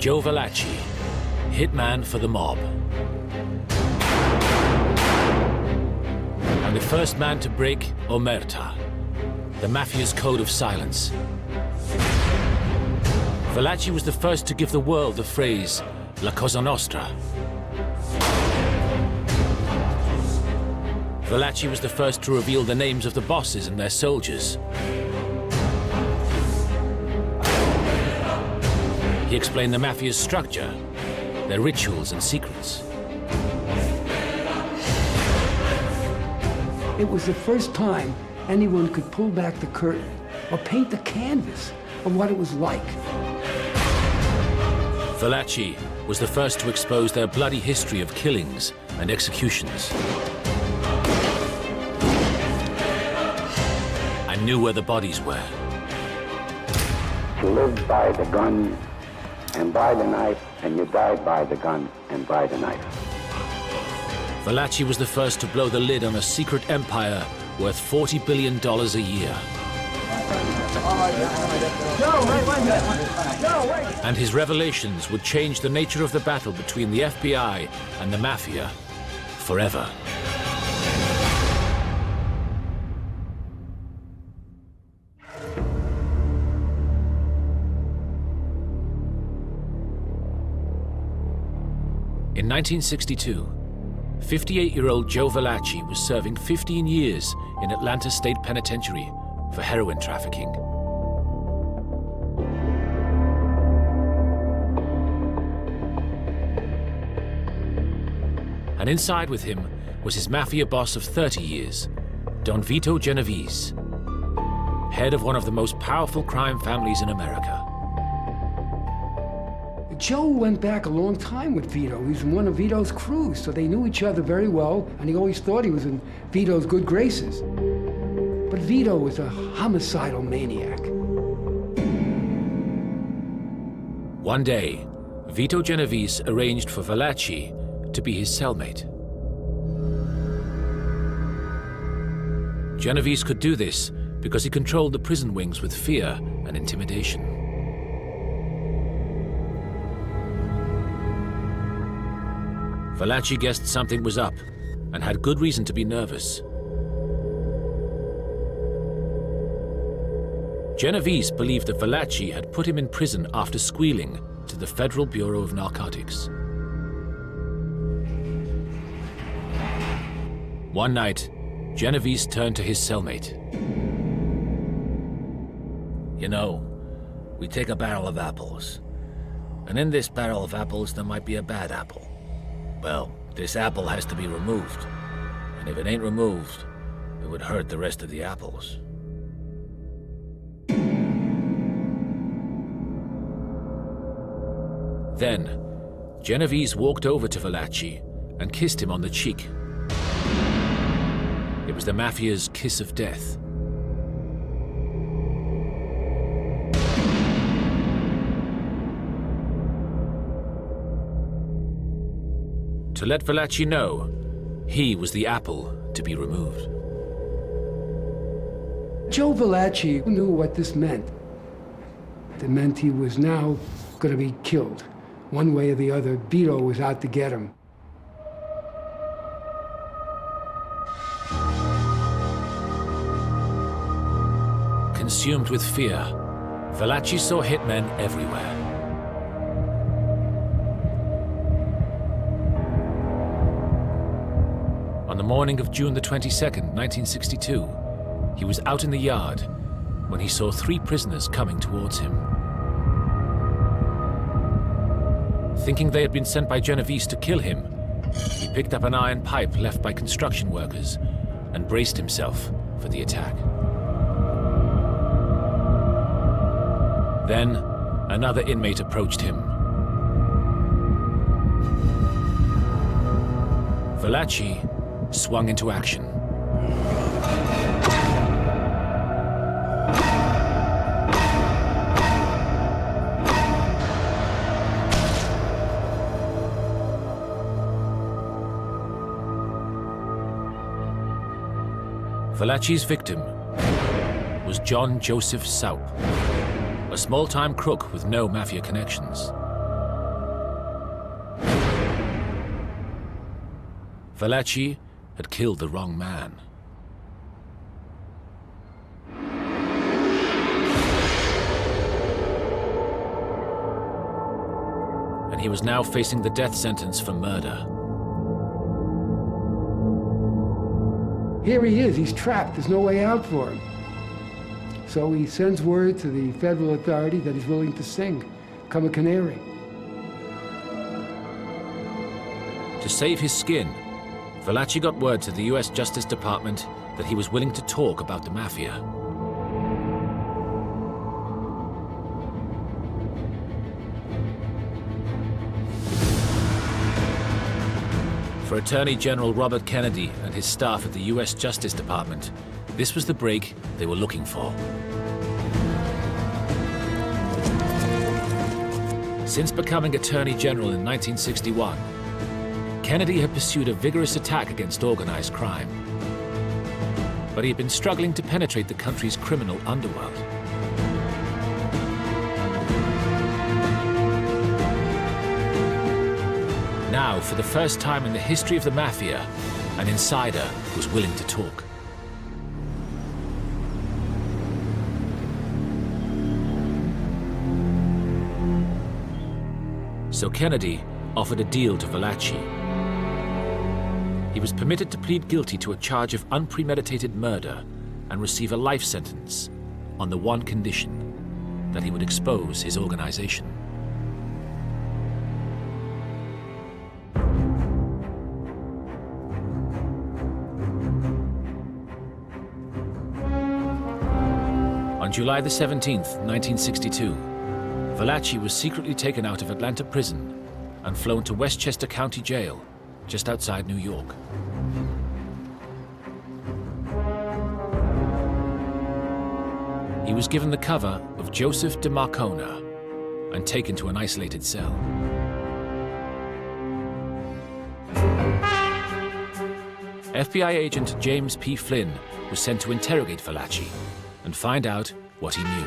Joe Valachi, hitman for the mob. And the first man to break Omerta, the Mafia's code of silence. Valachi was the first to give the world the phrase, La Cosa Nostra. Valachi was the first to reveal the names of the bosses and their soldiers. He explained the Mafia's structure, their rituals and secrets. It was the first time anyone could pull back the curtain or paint the canvas of what it was like. Valachi was the first to expose their bloody history of killings and executions. And knew where the bodies were. You lived by the gun and by the knife, and you died by the gun and by the knife. Valachi was the first to blow the lid on a secret empire worth $40 billion a year. And his revelations would change the nature of the battle between the FBI and the Mafia forever. In 1962, 58-year-old Joe Valachi was serving 15 years in Atlanta State Penitentiary for heroin trafficking. And inside with him was his Mafia boss of 30 years, Don Vito Genovese, head of one of the most powerful crime families in America. Joe went back a long time with Vito. He was in one of Vito's crews, so they knew each other very well, and he always thought he was in Vito's good graces. But Vito was a homicidal maniac. One day, Vito Genovese arranged for Valachi to be his cellmate. Genovese could do this because he controlled the prison wings with fear and intimidation. Valachi guessed something was up and had good reason to be nervous. Genovese believed that Valachi had put him in prison after squealing to the Federal Bureau of Narcotics. One night, Genovese turned to his cellmate. You know, we take a barrel of apples, and in this barrel of apples there might be a bad apple. Well, this apple has to be removed, and if it ain't removed, it would hurt the rest of the apples. Then, Genovese walked over to Valachi and kissed him on the cheek. It was the Mafia's kiss of death. To let Valachi know he was the apple to be removed. Joe Valachi knew what this meant. It meant he was now going to be killed. One way or the other, Vito was out to get him. Consumed with fear, Valachi saw hitmen everywhere. On the morning of June the 22nd, 1962, he was out in the yard when he saw 3 prisoners coming towards him. Thinking they had been sent by Genovese to kill him, he picked up an iron pipe left by construction workers and braced himself for the attack. Then, another inmate approached him. Valachi swung into action. Valachi's victim was John Joseph Saup, a small-time crook with no Mafia connections. Valachi had killed the wrong man. And he was now facing the death sentence for murder. Here he is, he's trapped, there's no way out for him. So he sends word to the federal authority that he's willing to sing, come a canary. To save his skin, Valachi got word to the US Justice Department that he was willing to talk about the Mafia. For Attorney General Robert Kennedy and his staff at the US Justice Department, this was the break they were looking for. Since becoming Attorney General in 1961, Kennedy had pursued a vigorous attack against organized crime. But he had been struggling to penetrate the country's criminal underworld. Now, for the first time in the history of the Mafia, an insider was willing to talk. So Kennedy offered a deal to Valachi. He was permitted to plead guilty to a charge of unpremeditated murder and receive a life sentence on the one condition that he would expose his organization. On July the 17th, 1962, Valachi was secretly taken out of Atlanta prison and flown to Westchester County Jail, just outside New York. He was given the cover of Joseph de Marcona and taken to an isolated cell. FBI agent James P. Flynn was sent to interrogate Valachi and find out what he knew.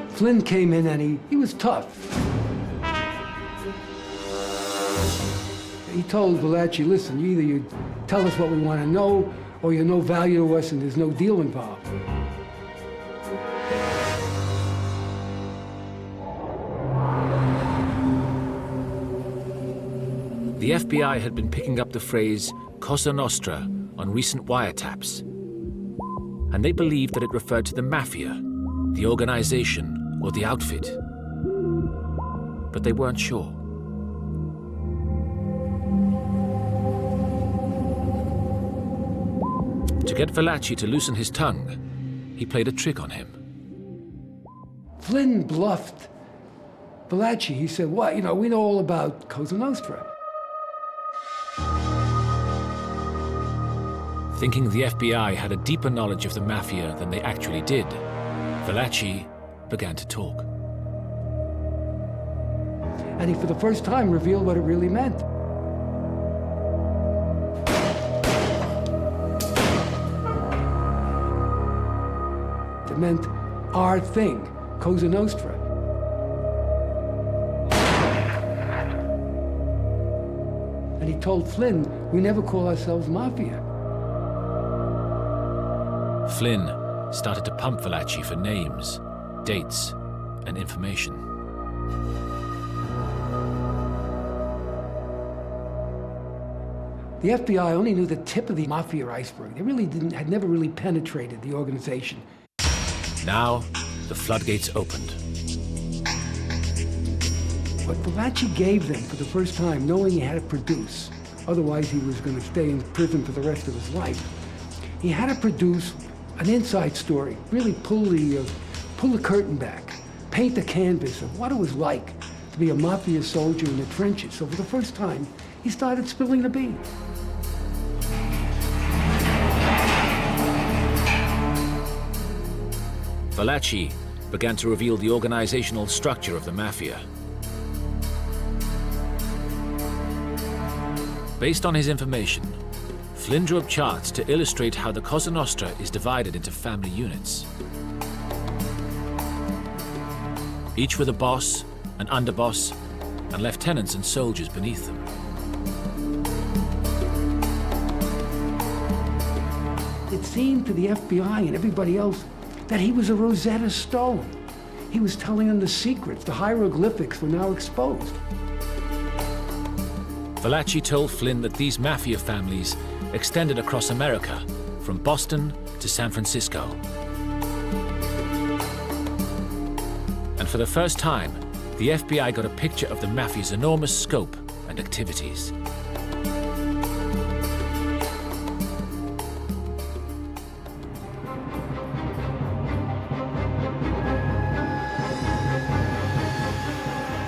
Flynn came in and he was tough. He told Valachi, listen, either you tell us what we want to know, or you're no value to us and there's no deal involved. The FBI had been picking up the phrase Cosa Nostra on recent wiretaps, and they believed that it referred to the Mafia, the organization, or the outfit. But they weren't sure. To get Valachi to loosen his tongue, he played a trick on him. Flynn bluffed Valachi. He said, what, we know all about Cosa Nostra. Thinking the FBI had a deeper knowledge of the Mafia than they actually did, Valachi began to talk. And he, for the first time, revealed what it really meant. It meant our thing, Cosa Nostra. And he told Flynn, we never call ourselves Mafia. Flynn started to pump Valachi for names, dates, and information. The FBI only knew the tip of the Mafia iceberg. They really had never really penetrated the organization. Now, the floodgates opened. What Valachi gave them for the first time, knowing he had to produce, otherwise he was going to stay in prison for the rest of his life, he had to produce an inside story, really pull the curtain back, paint the canvas of what it was like to be a Mafia soldier in the trenches. So for the first time, he started spilling the beans. Valachi began to reveal the organizational structure of the Mafia. Based on his information, Flynn drew up charts to illustrate how the Cosa Nostra is divided into family units. Each with a boss, an underboss, and lieutenants and soldiers beneath them. It seemed to the FBI and everybody else that he was a Rosetta Stone. He was telling them the secrets. The hieroglyphics were now exposed. Valachi told Flynn that these Mafia families extended across America, from Boston to San Francisco. And for the first time, the FBI got a picture of the Mafia's enormous scope and activities.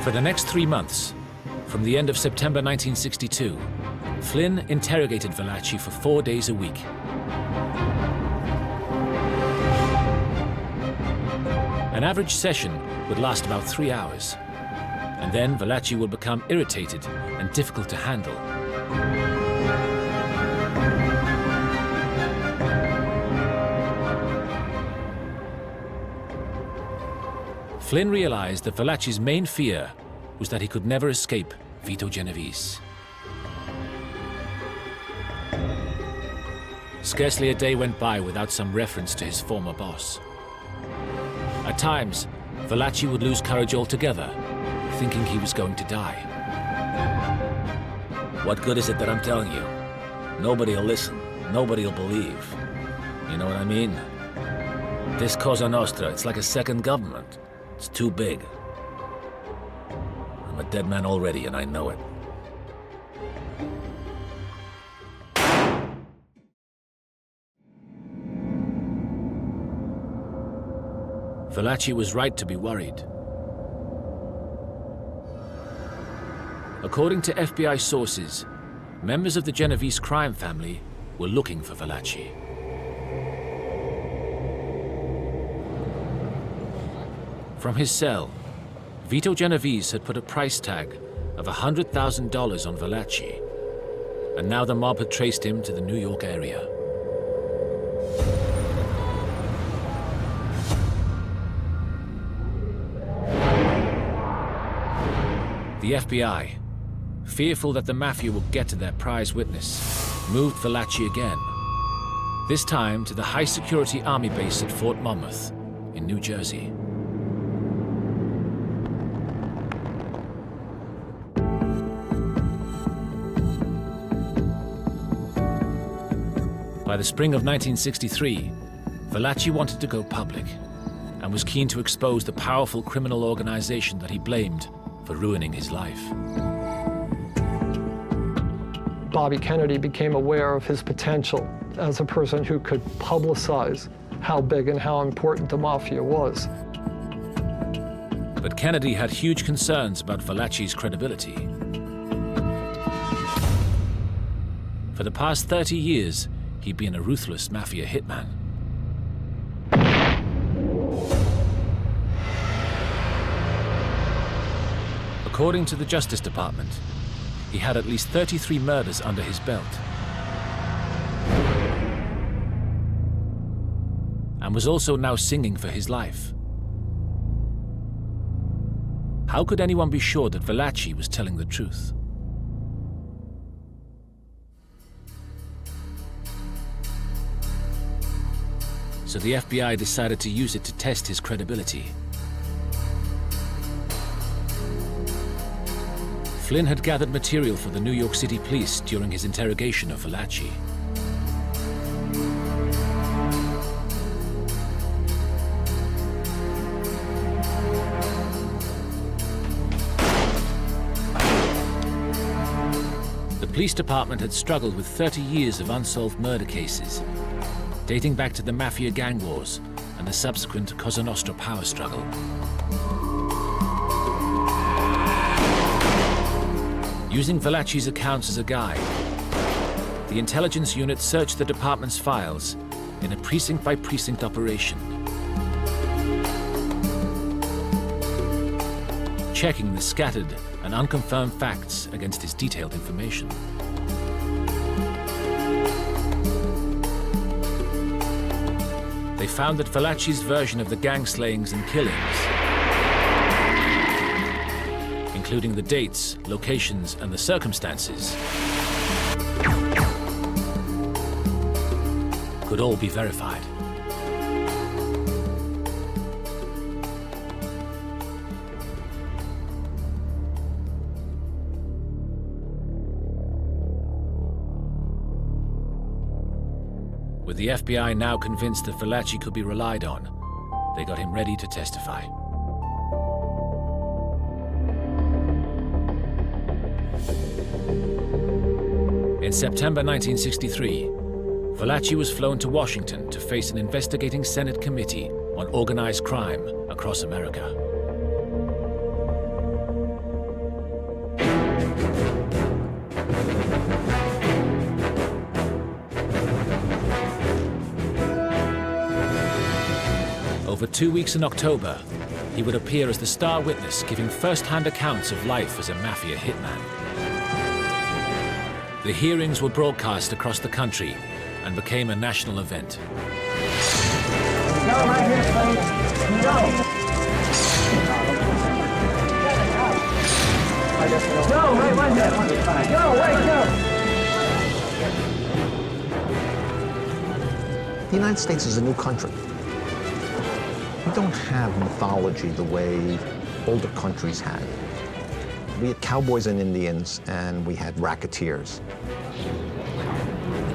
For the next 3 months, from the end of September 1962, Flynn interrogated Valachi for 4 days a week. An average session would last about 3 hours, and then Valachi would become irritated and difficult to handle. Flynn realized that Valachi's main fear was that he could never escape Vito Genovese. Scarcely a day went by without some reference to his former boss. At times, Valachi would lose courage altogether, thinking he was going to die. What good is it that I'm telling you? Nobody'll listen. Nobody'll believe. You know what I mean? This Cosa Nostra, it's like a second government. It's too big. I'm a dead man already, and I know it. Valachi was right to be worried. According to FBI sources, members of the Genovese crime family were looking for Valachi. From his cell, Vito Genovese had put a price tag of $100,000 on Valachi, and now the mob had traced him to the New York area. The FBI, fearful that the Mafia would get to their prize witness, moved Valachi again, this time to the high-security army base at Fort Monmouth in New Jersey. By the spring of 1963, Valachi wanted to go public and was keen to expose the powerful criminal organization that he blamed for ruining his life. Bobby Kennedy became aware of his potential as a person who could publicize how big and how important the Mafia was. But Kennedy had huge concerns about Valachi's credibility. For the past 30 years, he'd been a ruthless Mafia hitman. According to the Justice Department, he had at least 33 murders under his belt, and was also now singing for his life. How could anyone be sure that Valachi was telling the truth? So the FBI decided to use it to test his credibility. Flynn had gathered material for the New York City police during his interrogation of Valachi. The police department had struggled with 30 years of unsolved murder cases, dating back to the Mafia gang wars and the subsequent Cosa Nostra power struggle. Using Valachi's accounts as a guide, the intelligence unit searched the department's files in a precinct-by-precinct operation, checking the scattered and unconfirmed facts against his detailed information. They found that Valachi's version of the gang slayings and killings including the dates, locations, and the circumstances, could all be verified. With the FBI now convinced that Valachi could be relied on, they got him ready to testify. In September 1963, Valachi was flown to Washington to face an investigating Senate committee on organized crime across America. Over 2 weeks in October, he would appear as the star witness giving first-hand accounts of life as a Mafia hitman. The hearings were broadcast across the country and became a national event. Go right here, please. Go. Go, right there. Go, wait, go. The United States is a new country. We don't have mythology the way older countries had. We had cowboys and Indians, and we had racketeers.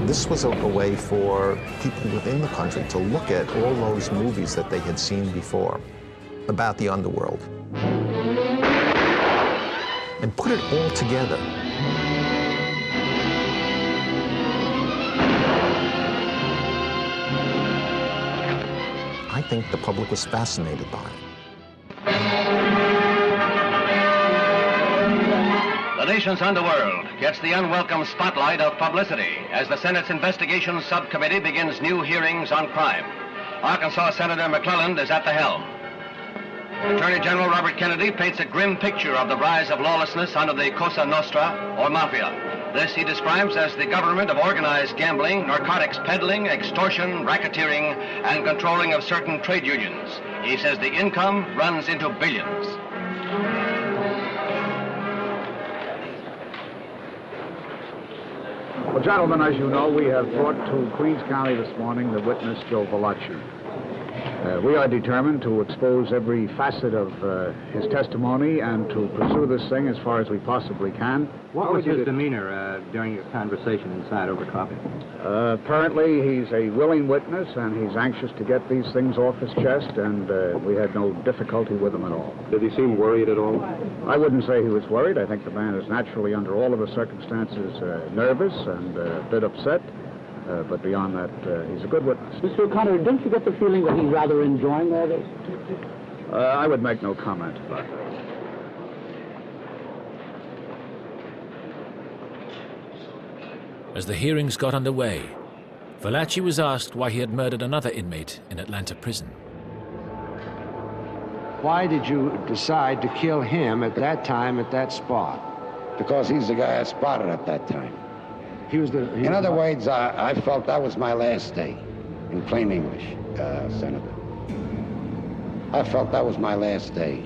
This was a way for people within the country to look at all those movies that they had seen before about the underworld and put it all together. I think the public was fascinated by it. The nation's underworld gets the unwelcome spotlight of publicity as the Senate's Investigations Subcommittee begins new hearings on crime. Arkansas Senator McClelland is at the helm. Attorney General Robert Kennedy paints a grim picture of the rise of lawlessness under the Cosa Nostra, or Mafia. This he describes as the government of organized gambling, narcotics peddling, extortion, racketeering, and controlling of certain trade unions. He says the income runs into billions. Well, gentlemen, as you know, we have brought to Queens County this morning the witness, Joe Valachi. We are determined to expose every facet of his testimony and to pursue this thing as far as we possibly can. What was his demeanor during your conversation inside over coffee? Apparently, he's a willing witness, and he's anxious to get these things off his chest, and we had no difficulty with him at all. Did he seem worried at all? I wouldn't say he was worried. I think the man is naturally, under all of the circumstances, nervous and a bit upset. But beyond that, he's a good witness. Mr. O'Connor, don't you get the feeling that he's rather enjoying all this? I would make no comment about that. As the hearings got underway, Valachi was asked why he had murdered another inmate in Atlanta prison. Why did you decide to kill him at that time, at that spot? Because he's the guy I spotted at that time. In other words, I felt that was my last day, in plain English, Senator. I felt that was my last day.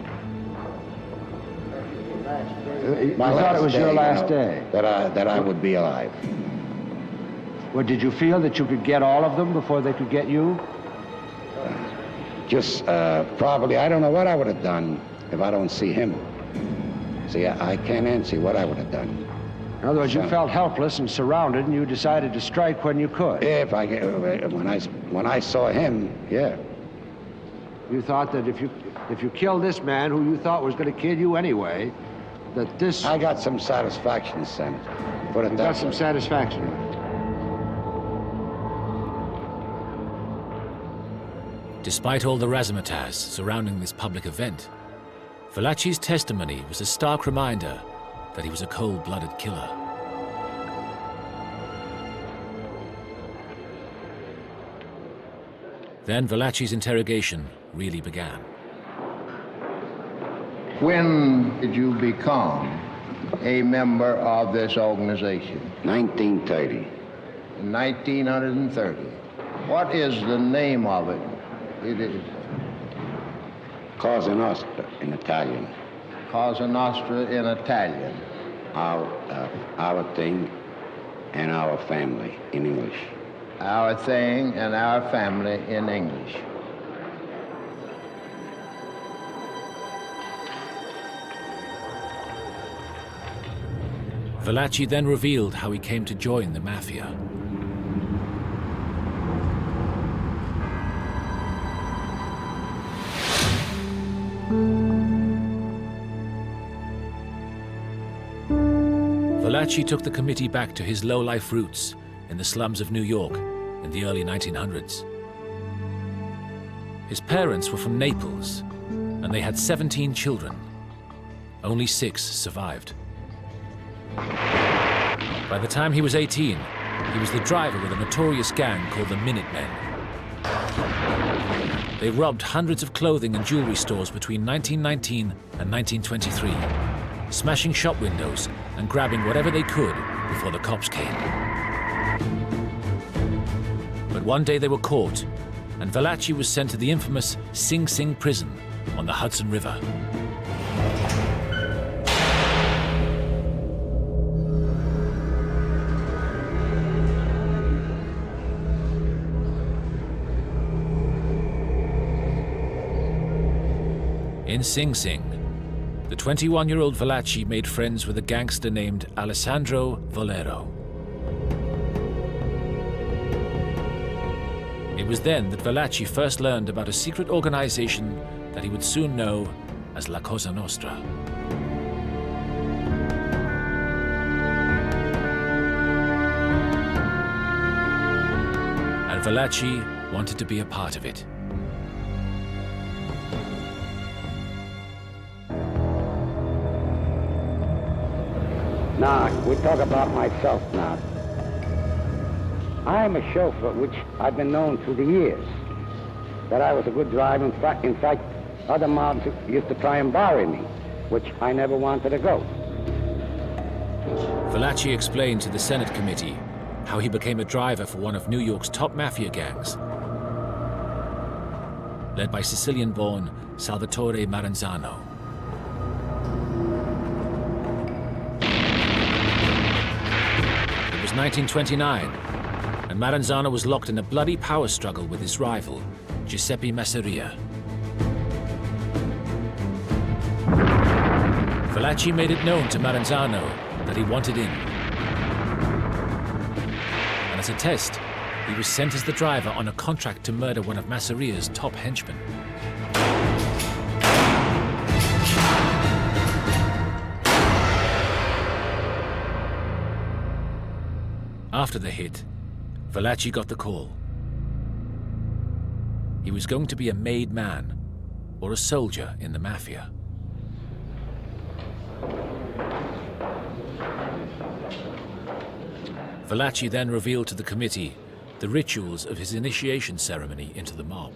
You thought it was your last day? That I would be alive. Well, did you feel that you could get all of them before they could get you? Just probably, I don't know what I would have done if I don't see him. See, I can't answer what I would have done. In other words, you felt helpless and surrounded, and you decided to strike when you could. If I when I saw him, yeah. You thought that if you killed this man who you thought was going to kill you anyway, that this... I got some satisfaction, Senator. Put it that way. Got some satisfaction. Despite all the razzmatazz surrounding this public event, Valachi's testimony was a stark reminder that he was a cold-blooded killer. Then Valachi's interrogation really began. When did you become a member of this organization? 1930. In 1930. What is the name of it? It is Cosa Nostra in Italian. Cosa Nostra in Italian. Our thing and our family in English. Our thing and our family in English. Valachi then revealed how he came to join the Mafia. Valachi took the committee back to his low-life roots in the slums of New York in the early 1900s. His parents were from Naples, and they had 17 children. Only 6 survived. By the time he was 18, he was the driver with a notorious gang called the Minutemen. They robbed hundreds of clothing and jewelry stores between 1919 and 1923, smashing shop windows and grabbing whatever they could before the cops came. But one day they were caught, and Valachi was sent to the infamous Sing Sing prison on the Hudson River. In Sing Sing, the 21-year-old Valachi made friends with a gangster named Alessandro Volero. It was then that Valachi first learned about a secret organization that he would soon know as La Cosa Nostra. And Valachi wanted to be a part of it. Now, we talk about myself now. I am a chauffeur, which I've been known through the years, that I was a good driver. In fact, other mobs used to try and borrow me, which I never wanted to go. Valachi explained to the Senate committee how he became a driver for one of New York's top mafia gangs, led by Sicilian-born Salvatore Maranzano. It was 1929, and Maranzano was locked in a bloody power struggle with his rival, Giuseppe Masseria. Valachi made it known to Maranzano that he wanted in. And as a test, he was sent as the driver on a contract to murder one of Masseria's top henchmen. After the hit, Valachi got the call. He was going to be a made man, or a soldier in the Mafia. Valachi then revealed to the committee the rituals of his initiation ceremony into the mob.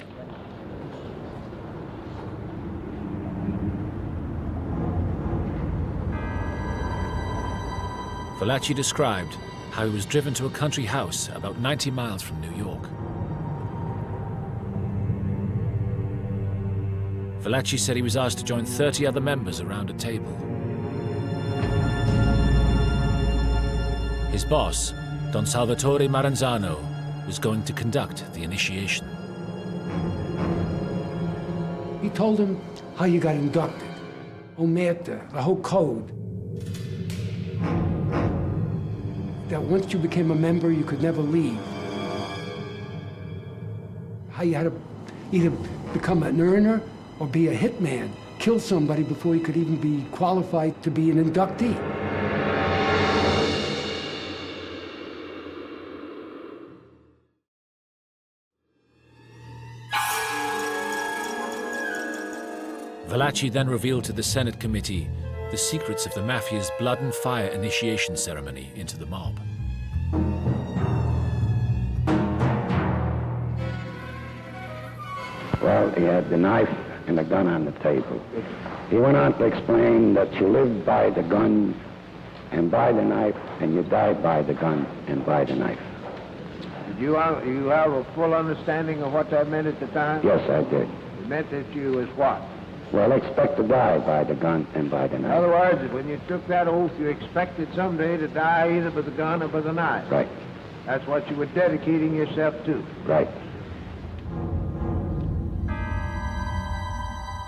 Valachi described how he was driven to a country house about 90 miles from New York. Valachi said he was asked to join 30 other members around a table. His boss, Don Salvatore Maranzano, was going to conduct the initiation. He told him how you got inducted, Omerta, the whole code. That once you became a member, you could never leave. How you had to either become an earner or be a hitman, kill somebody before you could even be qualified to be an inductee. Valachi then revealed to the Senate committee the secrets of the Mafia's blood and fire initiation ceremony into the mob. Well, he had the knife and the gun on the table. He went on to explain that you live by the gun and by the knife, and you die by the gun and by the knife. Did you have a full understanding of what that meant at the time? Yes, I did. It meant that you was what? Well, expect to die by the gun and by the In knife. other words, when you took that oath, you expected someday to die either by the gun or by the knife. Right, That's what you were dedicating yourself to. right.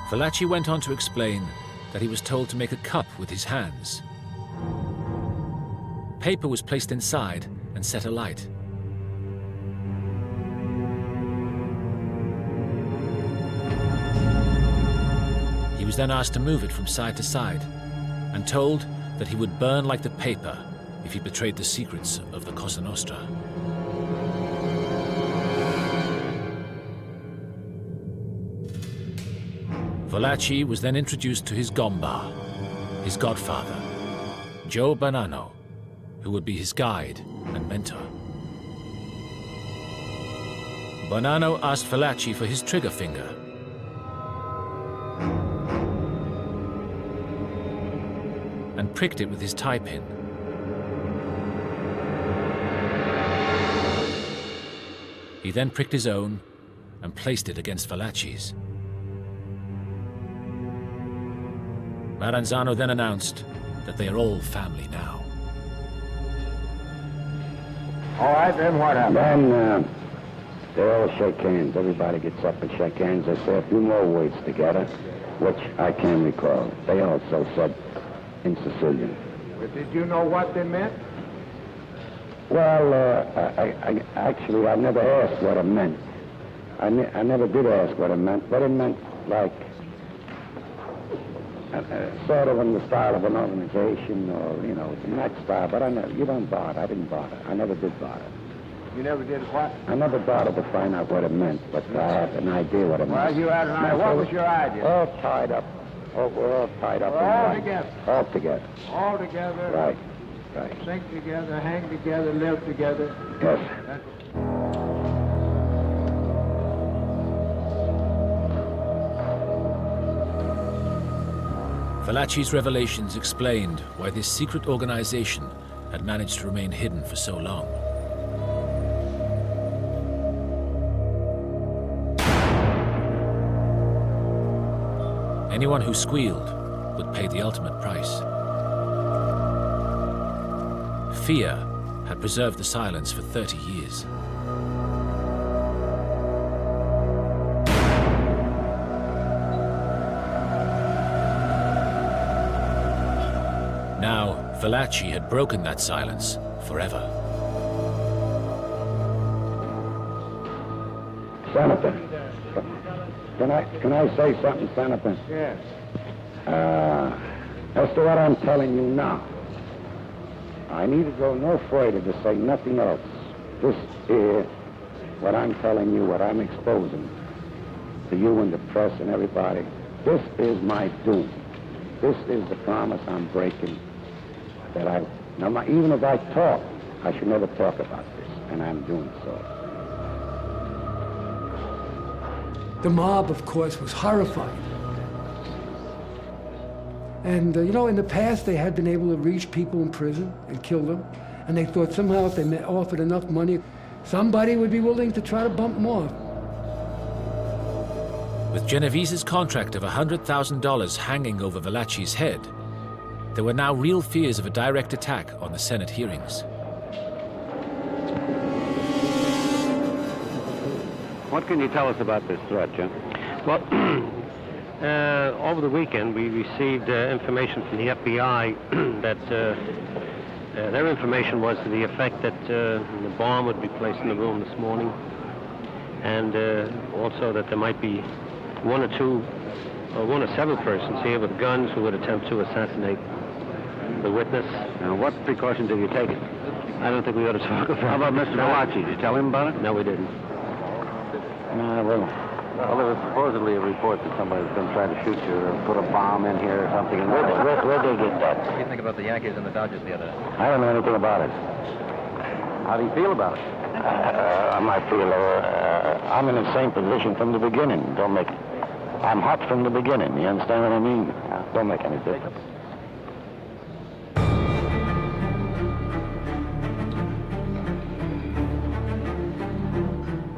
Valachi went on to explain that he was told to make a cup with his hands. Paper was placed inside and set alight. He was then asked to move it from side to side and told that he would burn like the paper if he betrayed the secrets of the Cosa Nostra. Valachi was then introduced to his gomba, his godfather, Joe Bonanno, who would be his guide and mentor. Bonanno asked Valachi for his trigger finger. And pricked it with his tie pin. He then pricked his own and placed it against Valachi's. Maranzano then announced that they are all family now. All right, then what happened? Then they all shake hands. Everybody gets up and shake hands. They say a few more words together, which I can't recall. They also said in Sicilian. But did you know what they meant? Well, actually, I never asked what it meant. I never did ask what it meant, but it meant like sort of in the style of an organization, or in that style. But you don't bother. I didn't bother. I never did bother. You never did what? I never bothered to find out what it meant, but I had an idea what it meant. Well, you had an idea. What was your idea? All tied up. Oh, we're all tied up. We're all together. All together. All together. Right. Right. Sink together, hang together, live together. Yes. Valachi's revelations explained why this secret organization had managed to remain hidden for so long. Anyone who squealed would pay the ultimate price. Fear had preserved the silence for 30 years. Now, Valachi had broken that silence forever. Senator, can I say something, Senator? Yes. As to what I'm telling you now, I need to go no further to say nothing else. This is what I'm telling you, what I'm exposing to you and the press and everybody. This is my doom. This is the promise I'm breaking. That even if I talk, I should never talk about this, and I'm doing so. The mob, of course, was horrified. And, in the past, they had been able to reach people in prison and kill them. And they thought somehow if they offered enough money, somebody would be willing to try to bump them off. With Genovese's contract of $100,000 hanging over Valachi's head, there were now real fears of a direct attack on the Senate hearings. What can you tell us about this threat, Jim? Well, over the weekend we received information from the FBI that their information was to the effect that the bomb would be placed in the room this morning, and also that there might be one or several persons here with guns who would attempt to assassinate the witness. Now, what precautions have you taken? I don't think we ought to talk about it. How about Mr. Valachi? Did you tell him about it? No, we didn't. Well, there was supposedly a report that somebody's going to try to shoot you or put a bomb in here or something. Where'd they get that? What do you think about the Yankees and the Dodgers the other day? I don't know anything about it. How do you feel about it? I might feel, I'm in the same position from the beginning. I'm hot from the beginning. You understand what I mean? Don't make any difference.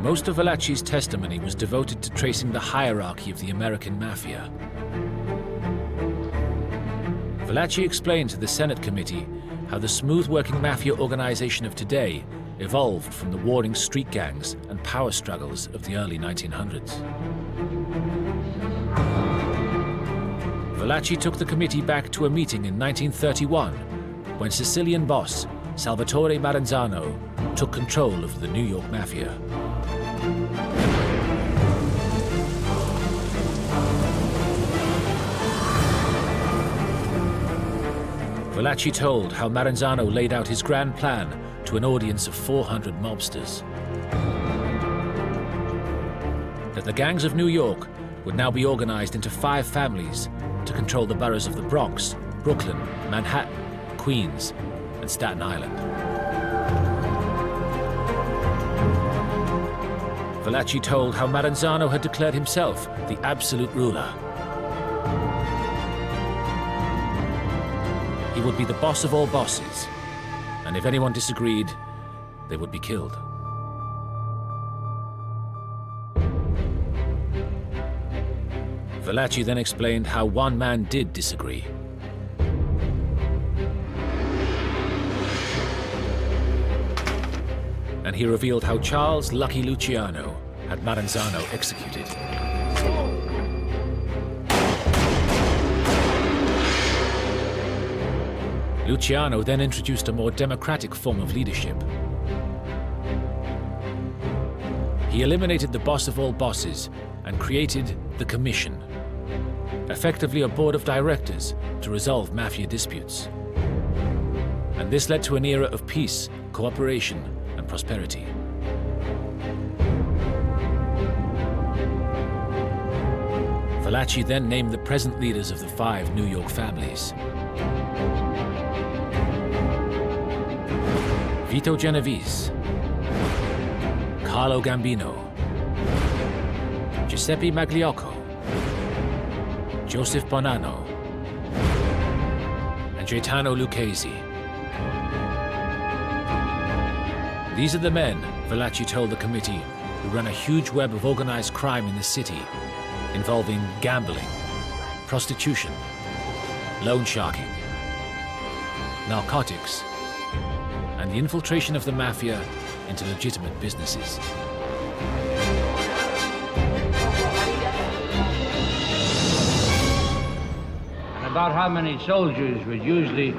Most of Valachi's testimony was devoted to tracing the hierarchy of the American Mafia. Valachi explained to the Senate committee how the smooth-working mafia organization of today evolved from the warring street gangs and power struggles of the early 1900s. Valachi took the committee back to a meeting in 1931 when Sicilian boss Salvatore Maranzano took control of the New York Mafia. Valachi told how Maranzano laid out his grand plan to an audience of 400 mobsters. That the gangs of New York would now be organized into 5 families to control the boroughs of the Bronx, Brooklyn, Manhattan, Queens, and Staten Island. Valachi told how Maranzano had declared himself the absolute ruler. He would be the boss of all bosses, and if anyone disagreed, they would be killed. Valachi then explained how one man did disagree. And he revealed how Charles Lucky Luciano had Maranzano executed. Luciano then introduced a more democratic form of leadership. He eliminated the boss of all bosses and created the Commission, effectively a board of directors to resolve mafia disputes. And this led to an era of peace, cooperation, and prosperity. Valachi then named the present leaders of the 5 New York families. Vito Genovese, Carlo Gambino, Giuseppe Magliocco, Joseph Bonanno, and Gaetano Lucchesi. These are the men, Valachi told the committee, who run a huge web of organized crime in the city, involving gambling, prostitution, loan sharking, narcotics, and the infiltration of the mafia into legitimate businesses. And about how many soldiers would usually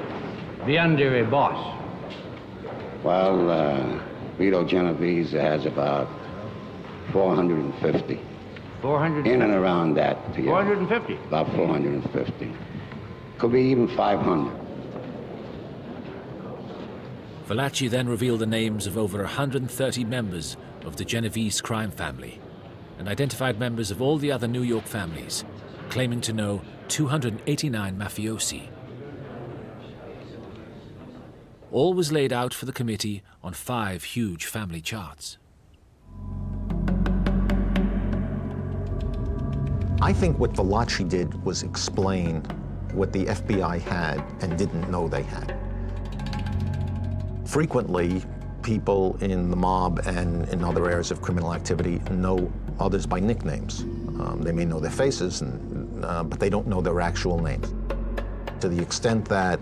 be under a boss? Well, Vito Genovese has about 450. 450? In and around that. Yeah. 450? About 450. Could be even 500. Valachi then revealed the names of over 130 members of the Genovese crime family and identified members of all the other New York families, claiming to know 289 mafiosi. All was laid out for the committee on 5 huge family charts. I think what Valachi did was explain what the FBI had and didn't know they had. Frequently, people in the mob and in other areas of criminal activity know others by nicknames. They may know their faces, but they don't know their actual names. To the extent that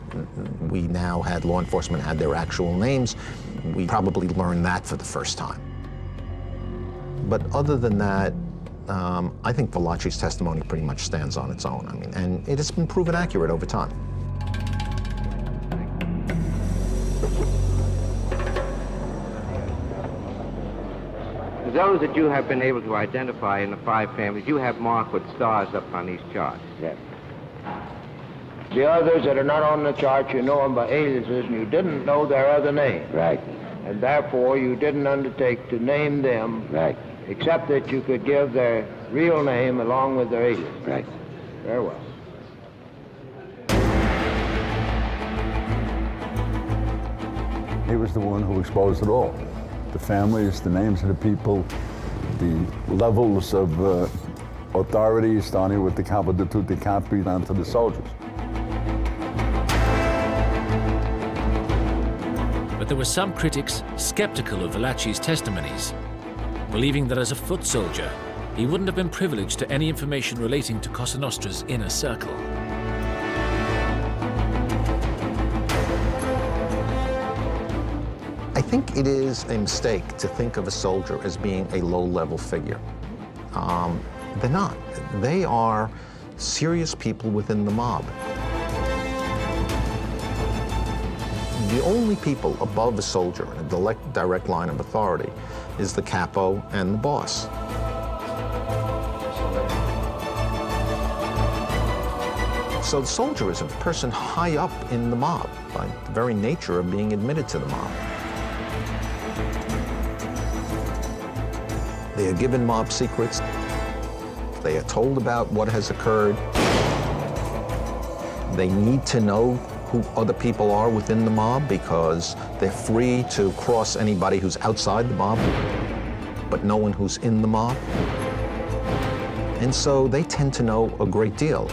we now had law enforcement had their actual names, we probably learned that for the first time. But other than that, I think Valachi's testimony pretty much stands on its own. I mean, and it has been proven accurate over time. Those that you have been able to identify in the 5 families, you have marked with stars up on these charts. Yes. The others that are not on the chart, you know them by aliases, and you didn't know their other names. Right. And therefore, you didn't undertake to name them. Right. Except that you could give their real name along with their alias. Right. Very well. He was the one who exposed it all. The families, the names of the people, the levels of authority, starting with the capo di tutti capi down to the soldiers. But there were some critics skeptical of Valachi's testimonies, believing that as a foot soldier, he wouldn't have been privileged to any information relating to Cosa Nostra's inner circle. think it is a mistake to think of a soldier as being a low-level figure. They're not. They are serious people within the mob. The only people above a soldier in a direct line of authority is the capo and the boss. So the soldier is a person high up in the mob by the very nature of being admitted to the mob. They are given mob secrets. They are told about what has occurred. They need to know who other people are within the mob because they're free to cross anybody who's outside the mob, but no one who's in the mob. And so they tend to know a great deal.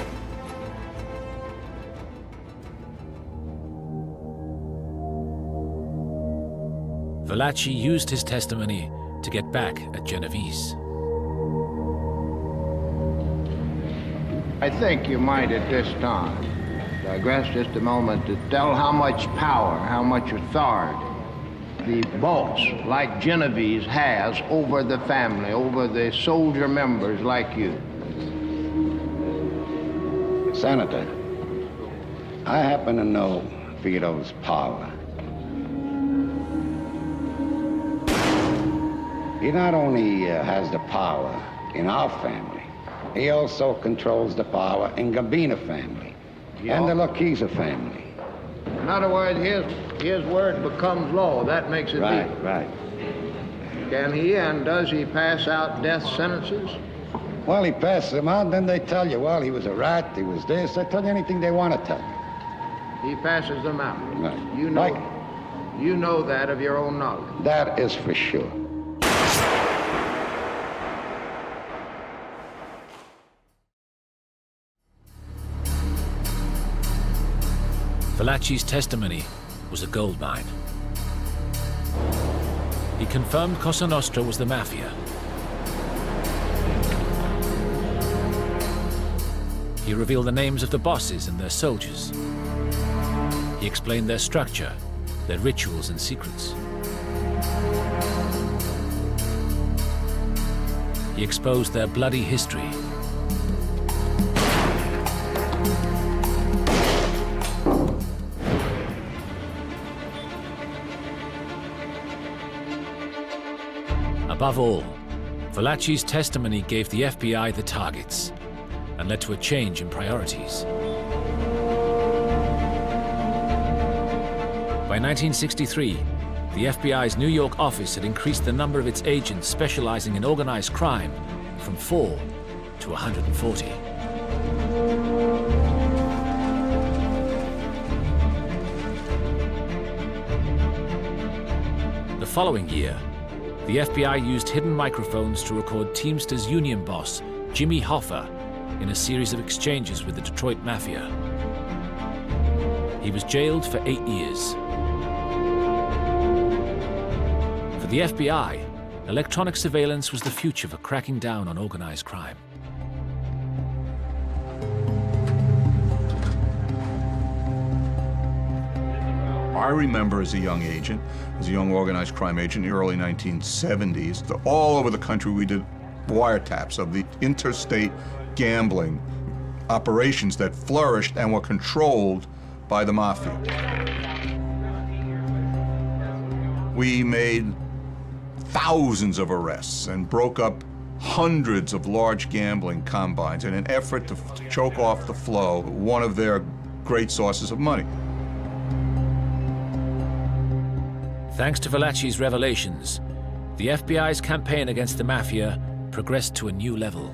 Valachi used his testimony to get back at Genovese. I think you might at this time digress just a moment to tell how much power, how much authority the boss, like Genovese, has over the family, over the soldier members like you. Senator, I happen to know Vito's power. He not only has the power in our family, he also controls the power in Gabina family and the Laquiza family. In other words, his word becomes law. That makes it Right, legal. right. Can he and does he pass out death sentences? Well, he passes them out, then they tell you, well, he was a rat, he was this. They tell you anything they want to tell you. He passes them out. Right. You know that of your own knowledge. That is for sure. Valachi's testimony was a goldmine. He confirmed Cosa Nostra was the Mafia. He revealed the names of the bosses and their soldiers. He explained their structure, their rituals and secrets. He exposed their bloody history. Above all, Valachi's testimony gave the FBI the targets and led to a change in priorities. By 1963, the FBI's New York office had increased the number of its agents specializing in organized crime from 4 to 140. The following year, the FBI used hidden microphones to record Teamsters union boss Jimmy Hoffa in a series of exchanges with the Detroit Mafia. He was jailed for 8 years. For the FBI, electronic surveillance was the future for cracking down on organized crime. I remember as a young agent, as a young organized crime agent in the early 1970s, all over the country we did wiretaps of the interstate gambling operations that flourished and were controlled by the Mafia. We made thousands of arrests and broke up hundreds of large gambling combines in an effort to choke off the flow, one of their great sources of money. Thanks to Valachi's revelations, the FBI's campaign against the Mafia progressed to a new level.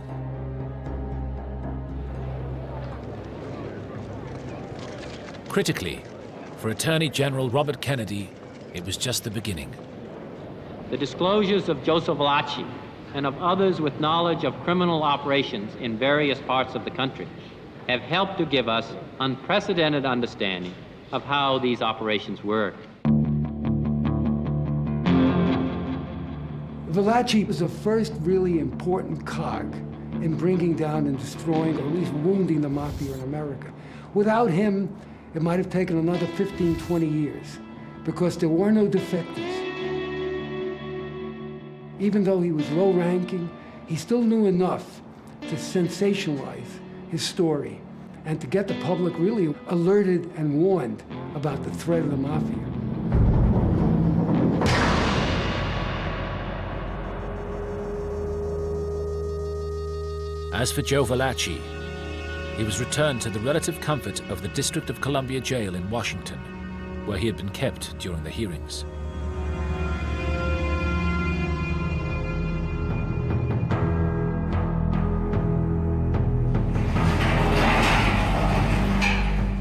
Critically, for Attorney General Robert Kennedy, it was just the beginning. The disclosures of Joseph Valachi and of others with knowledge of criminal operations in various parts of the country have helped to give us unprecedented understanding of how these operations work. Valachi was the first really important cog in bringing down and destroying, or at least wounding, the Mafia in America. Without him, it might have taken another 15, 20 years, because there were no defectives. Even though he was low-ranking, he still knew enough to sensationalize his story and to get the public really alerted and warned about the threat of the Mafia. As for Joe Valachi, he was returned to the relative comfort of the District of Columbia Jail in Washington, where he had been kept during the hearings.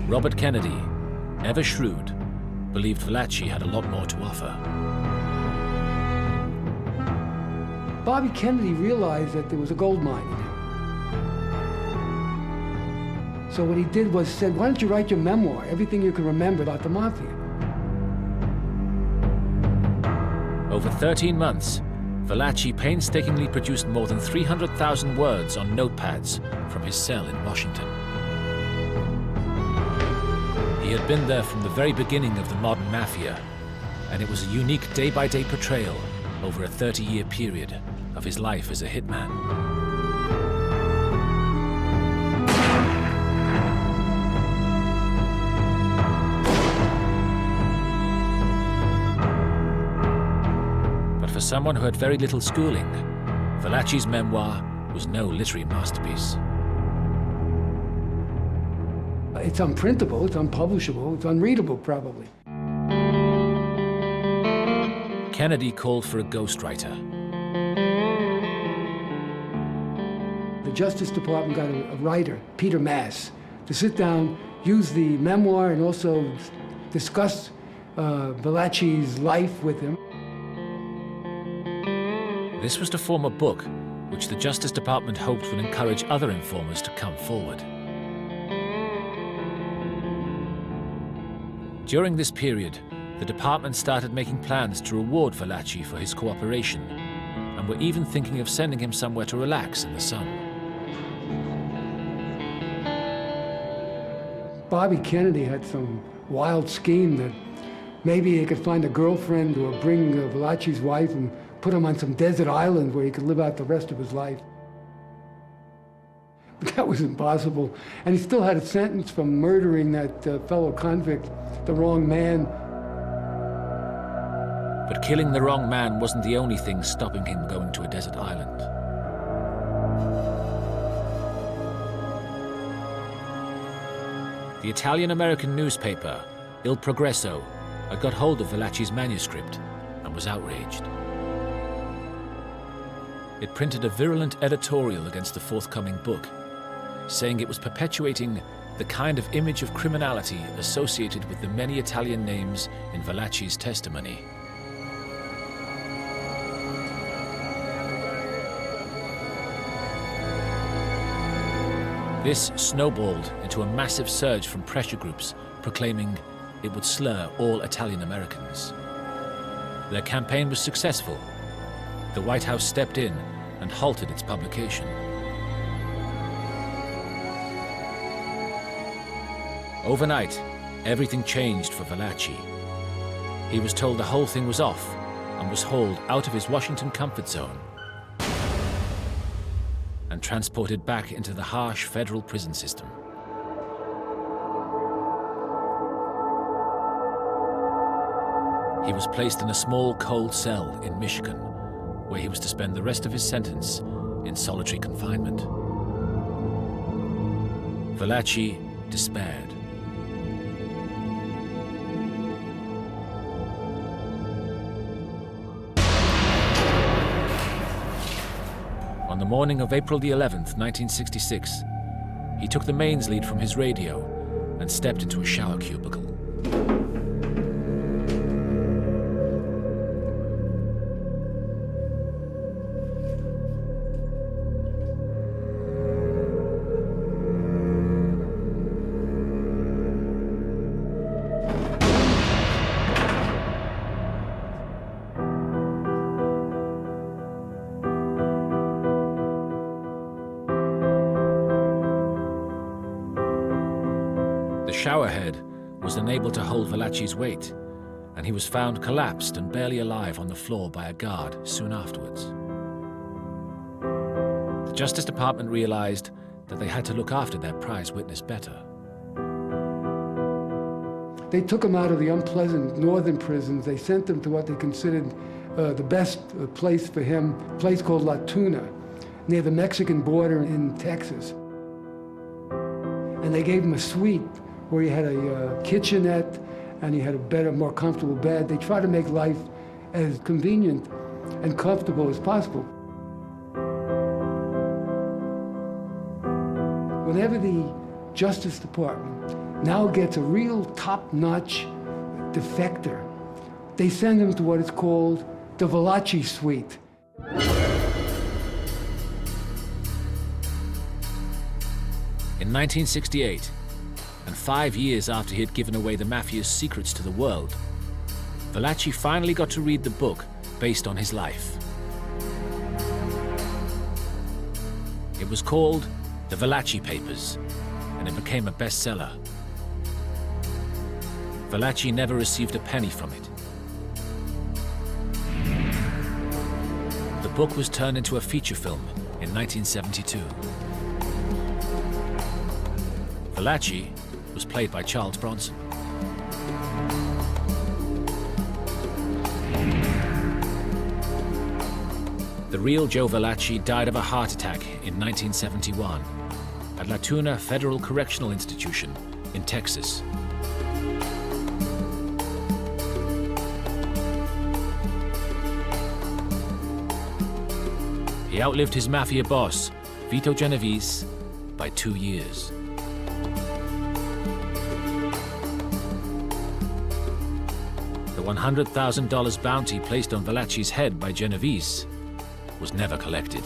Robert Kennedy, ever shrewd, believed Valachi had a lot more to offer. Bobby Kennedy realized that there was a gold mine in him. So what he did was said, why don't you write your memoir, everything you can remember about the Mafia? Over 13 months, Valachi painstakingly produced more than 300,000 words on notepads from his cell in Washington. He had been there from the very beginning of the modern Mafia, and it was a unique day-by-day portrayal over a 30-year period of his life as a hitman. For someone who had very little schooling, Valachi's memoir was no literary masterpiece. It's unprintable, it's unpublishable, it's unreadable probably. Kennedy called for a ghostwriter. The Justice Department got a writer, Peter Mass, to sit down, use the memoir, and also discuss Valachi's life with him. This was to form a book which the Justice Department hoped would encourage other informers to come forward. During this period, the department started making plans to reward Valachi for his cooperation, and were even thinking of sending him somewhere to relax in the sun. Bobby Kennedy had some wild scheme that maybe he could find a girlfriend or bring Valachi's wife and put him on some desert island where he could live out the rest of his life. But that was impossible. And he still had a sentence from murdering that fellow convict, the wrong man. But killing the wrong man wasn't the only thing stopping him going to a desert island. The Italian-American newspaper, Il Progresso, had got hold of Valachi's manuscript and was outraged. It printed a virulent editorial against the forthcoming book, saying it was perpetuating the kind of image of criminality associated with the many Italian names in Valachi's testimony. This snowballed into a massive surge from pressure groups proclaiming it would slur all Italian Americans. Their campaign was successful. The White House stepped in and halted its publication. Overnight, everything changed for Valachi. He was told the whole thing was off and was hauled out of his Washington comfort zone and transported back into the harsh federal prison system. He was placed in a small cold cell in Michigan, where he was to spend the rest of his sentence in solitary confinement. Valachi despaired. On the morning of April the 11th, 1966, he took the mains lead from his radio and stepped into a shower cubicle. The showerhead was unable to hold Valachi's weight, and he was found collapsed and barely alive on the floor by a guard soon afterwards. The Justice Department realized that they had to look after their prize witness better. They took him out of the unpleasant northern prisons. They sent him to what they considered the best place for him, a place called La Tuna, near the Mexican border in Texas. And they gave him a suite where he had a kitchenette and he had a better, more comfortable bed. They tried to make life as convenient and comfortable as possible. Whenever the Justice Department now gets a real top-notch defector, they send him to what is called the Valachi suite. In 1968, and 5 years after he had given away the Mafia's secrets to the world, Valachi finally got to read the book based on his life. It was called The Valachi Papers, and it became a bestseller. Valachi never received a penny from it. The book was turned into a feature film in 1972. Valachi was played by Charles Bronson. The real Joe Valachi died of a heart attack in 1971 at La Tuna Federal Correctional Institution in Texas. He outlived his Mafia boss, Vito Genovese, by 2 years. The $100,000 bounty placed on Valachi's head by Genovese was never collected.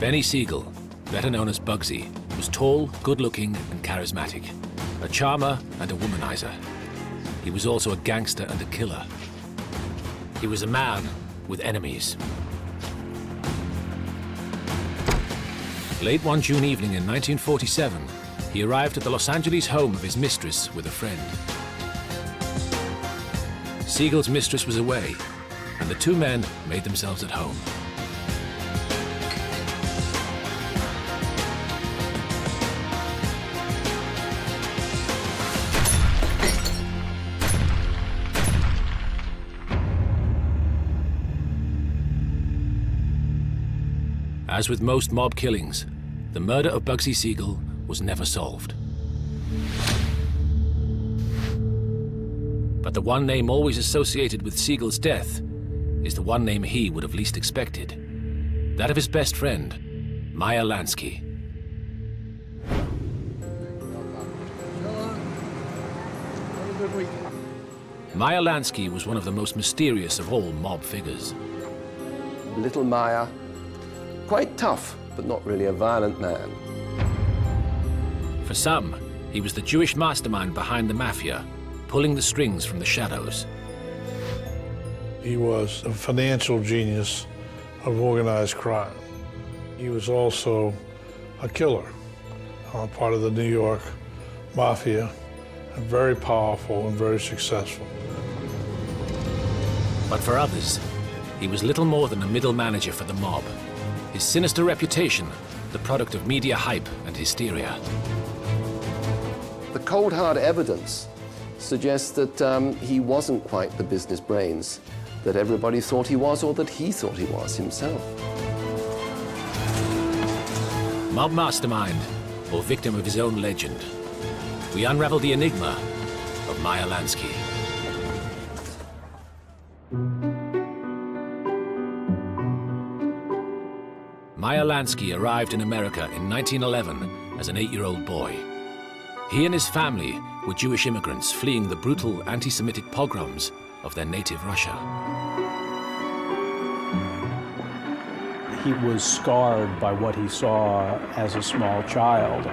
Benny Siegel, better known as Bugsy, was tall, good-looking, and charismatic, a charmer and a womanizer. He was also a gangster and a killer. He was a man with enemies. Late one June evening in 1947, he arrived at the Los Angeles home of his mistress with a friend. Siegel's mistress was away, and the two men made themselves at home. As with most mob killings, the murder of Bugsy Siegel was never solved. But the one name always associated with Siegel's death is the one name he would have least expected. That of his best friend, Meyer Lansky. Meyer Lansky was one of the most mysterious of all mob figures. Little Meyer, quite tough, but not really a violent man. For some, he was the Jewish mastermind behind the Mafia, pulling the strings from the shadows. He was a financial genius of organized crime. He was also a killer, part of the New York Mafia, and very powerful and very successful. But for others, he was little more than a middle manager for the mob. His sinister reputation the product of media hype and hysteria. The cold, hard evidence suggests that he wasn't quite the business brains that everybody thought he was, or that he thought he was himself. Mob mastermind, or victim of his own legend. We unravel the enigma of Meyer Lansky. Meyer Lansky arrived in America in 1911 as an 8-year-old boy. He and his family were Jewish immigrants fleeing the brutal anti-Semitic pogroms of their native Russia. He was scarred by what he saw as a small child.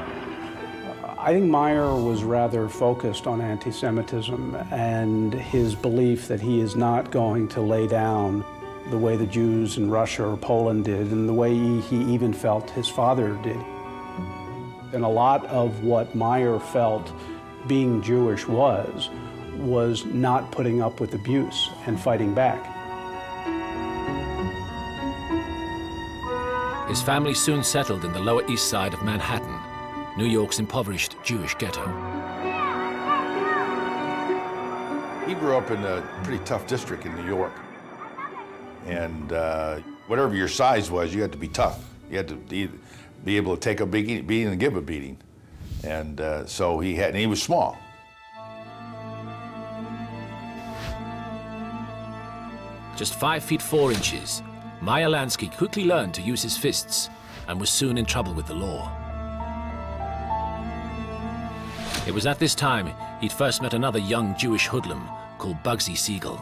I think Meyer was rather focused on anti-Semitism and his belief that he is not going to lay down the way the Jews in Russia or Poland did, and the way he even felt his father did. And a lot of what Meyer felt being Jewish was not putting up with abuse and fighting back. His family soon settled in the Lower East Side of Manhattan, New York's impoverished Jewish ghetto. He grew up in a pretty tough district in New York. And whatever your size was, you had to be tough. You had to be able to take a beating and give a beating. And so he was small. Just 5 feet 4 inches, Meyer Lansky quickly learned to use his fists and was soon in trouble with the law. It was at this time he'd first met another young Jewish hoodlum called Bugsy Siegel.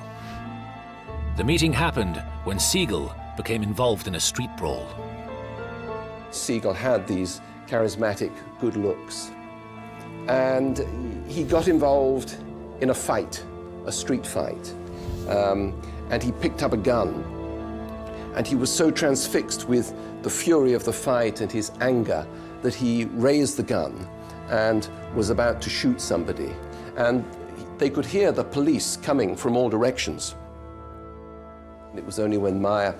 The meeting happened when Siegel became involved in a street brawl. Siegel had these charismatic good looks, and he got involved in a fight, a street fight, and he picked up a gun. And he was so transfixed with the fury of the fight and his anger that he raised the gun and was about to shoot somebody. And they could hear the police coming from all directions. It was only when Meyer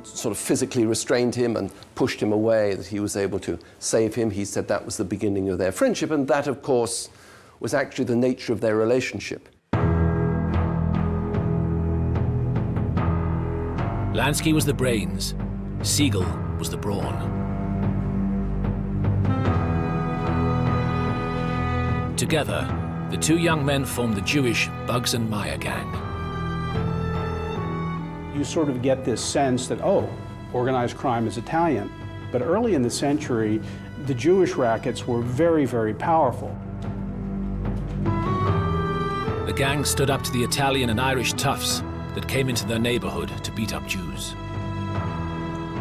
sort of physically restrained him and pushed him away that he was able to save him. He said that was the beginning of their friendship, and that, of course, was actually the nature of their relationship. Lansky was the brains, Siegel was the brawn. Together, the two young men formed the Jewish Bugs and Meyer gang. You sort of get this sense that, oh, organized crime is Italian. But early in the century, the Jewish rackets were very, very powerful. The gang stood up to the Italian and Irish toughs that came into their neighborhood to beat up Jews.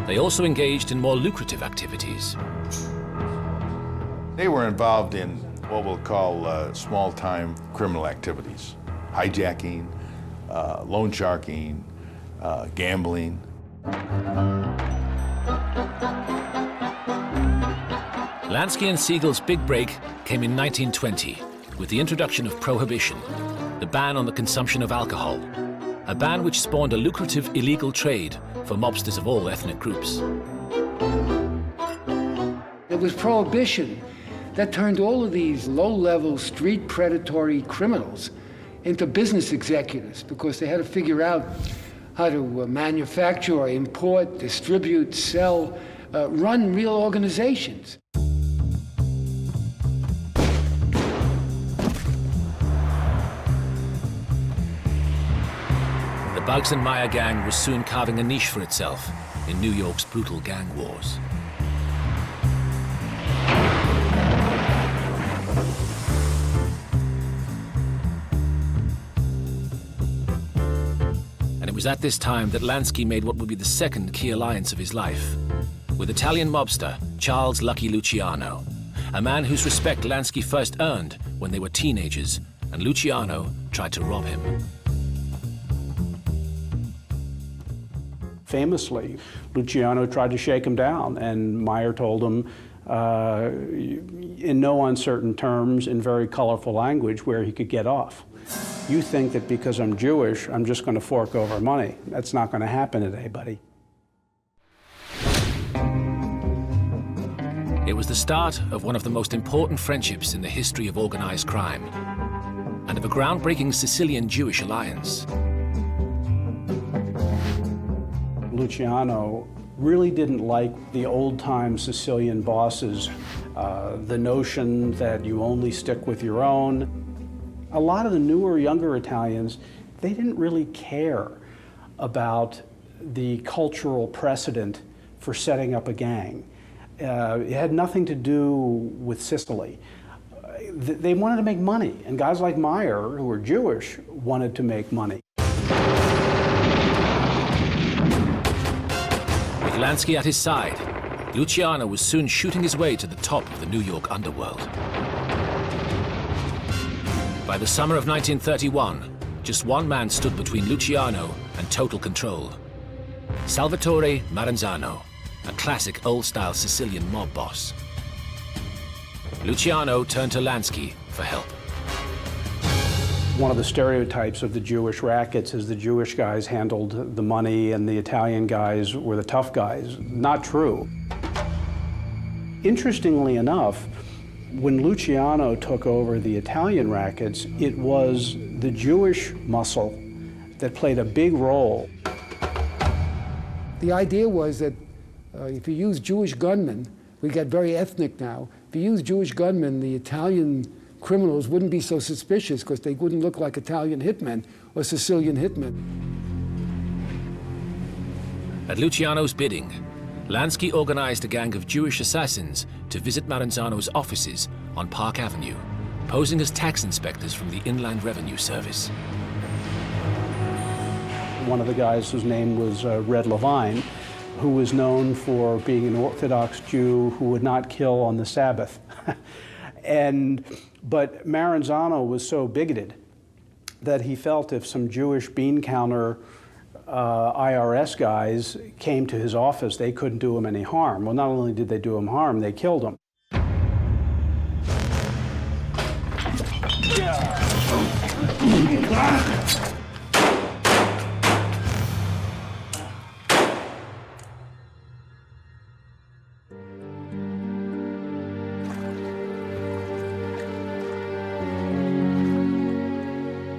They also engaged in more lucrative activities. They were involved in what we'll call small-time criminal activities. Hijacking, loan sharking, gambling. Lansky and Siegel's big break came in 1920 with the introduction of prohibition, the ban on the consumption of alcohol, a ban which spawned a lucrative illegal trade for mobsters of all ethnic groups. It was prohibition that turned all of these low-level street predatory criminals into business executives because they had to figure out how to manufacture or import, distribute, sell, run real organizations. The Bugs and Meyer gang was soon carving a niche for itself in New York's brutal gang wars. And it was at this time that Lansky made what would be the second key alliance of his life, with Italian mobster Charles Lucky Luciano, a man whose respect Lansky first earned when they were teenagers, and Luciano tried to rob him. Famously, Luciano tried to shake him down, and Meyer told him in no uncertain terms, in very colorful language, where he could get off. You think that because I'm Jewish, I'm just going to fork over money. That's not going to happen today, buddy. It was the start of one of the most important friendships in the history of organized crime, and of a groundbreaking Sicilian-Jewish alliance. Luciano really didn't like the old-time Sicilian bosses, the notion that you only stick with your own. A lot of the newer, younger Italians, they didn't really care about the cultural precedent for setting up a gang. It had nothing to do with Sicily. They wanted to make money, and guys like Meyer, who were Jewish, wanted to make money. With Lansky at his side, Luciano was soon shooting his way to the top of the New York underworld. By the summer of 1931, just one man stood between Luciano and total control: Salvatore Maranzano, a classic old-style Sicilian mob boss. Luciano turned to Lansky for help. One of the stereotypes of the Jewish rackets is the Jewish guys handled the money and the Italian guys were the tough guys. Not true. Interestingly enough, when Luciano took over the Italian rackets, it was the Jewish muscle that played a big role. The idea was that if you use Jewish gunmen, we get very ethnic now, if you use Jewish gunmen, the Italian criminals wouldn't be so suspicious because they wouldn't look like Italian hitmen or Sicilian hitmen. At Luciano's bidding, Lansky organized a gang of Jewish assassins to visit Maranzano's offices on Park Avenue, posing as tax inspectors from the Inland Revenue Service. One of the guys whose name was Red Levine, who was known for being an Orthodox Jew who would not kill on the Sabbath. But Maranzano was so bigoted that he felt if some Jewish bean counter IRS guys came to his office, they couldn't do him any harm. Well, not only did they do him harm, they killed him.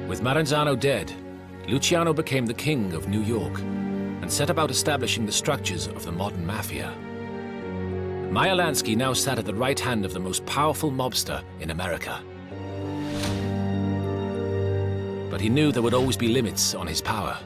With Maranzano dead, Luciano became the king of New York and set about establishing the structures of the modern mafia. Meyer Lansky now sat at the right hand of the most powerful mobster in America. But he knew there would always be limits on his power.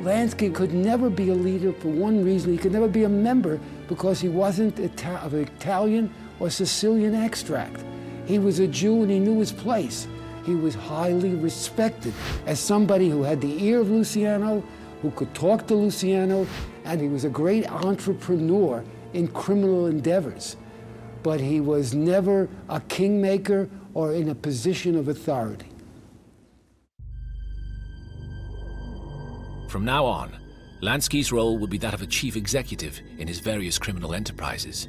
Lansky could never be a leader for one reason. He could never be a member because he wasn't of Italian or Sicilian extract. He was a Jew and he knew his place. He was highly respected as somebody who had the ear of Luciano, who could talk to Luciano, and he was a great entrepreneur in criminal endeavors. But he was never a kingmaker or in a position of authority. From now on, Lansky's role would be that of a chief executive in his various criminal enterprises.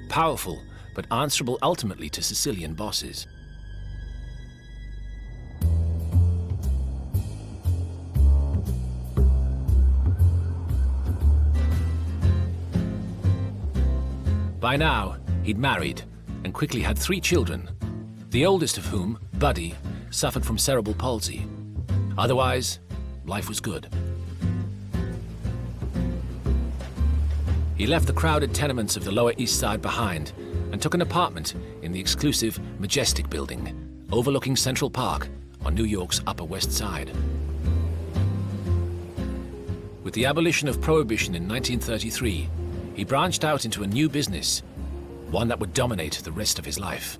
Powerful, but answerable ultimately to Sicilian bosses. By now, he'd married and quickly had 3 children, the oldest of whom, Buddy, suffered from cerebral palsy. Otherwise, life was good. He left the crowded tenements of the Lower East Side behind and took an apartment in the exclusive Majestic building, overlooking Central Park on New York's Upper West Side. With the abolition of Prohibition in 1933, he branched out into a new business, one that would dominate the rest of his life.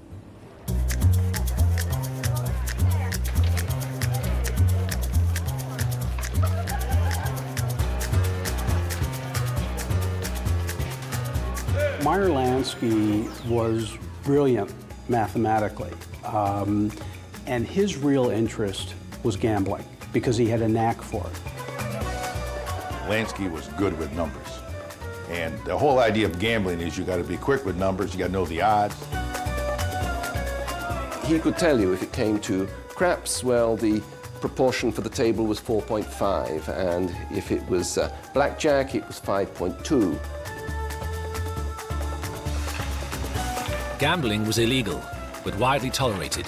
Meyer Lansky was brilliant mathematically, and his real interest was gambling because he had a knack for it. Lansky was good with numbers. And the whole idea of gambling is you got to be quick with numbers, you got to know the odds. He could tell you if it came to craps, well, the proportion for the table was 4.5, and if it was blackjack, it was 5.2. Gambling was illegal, but widely tolerated,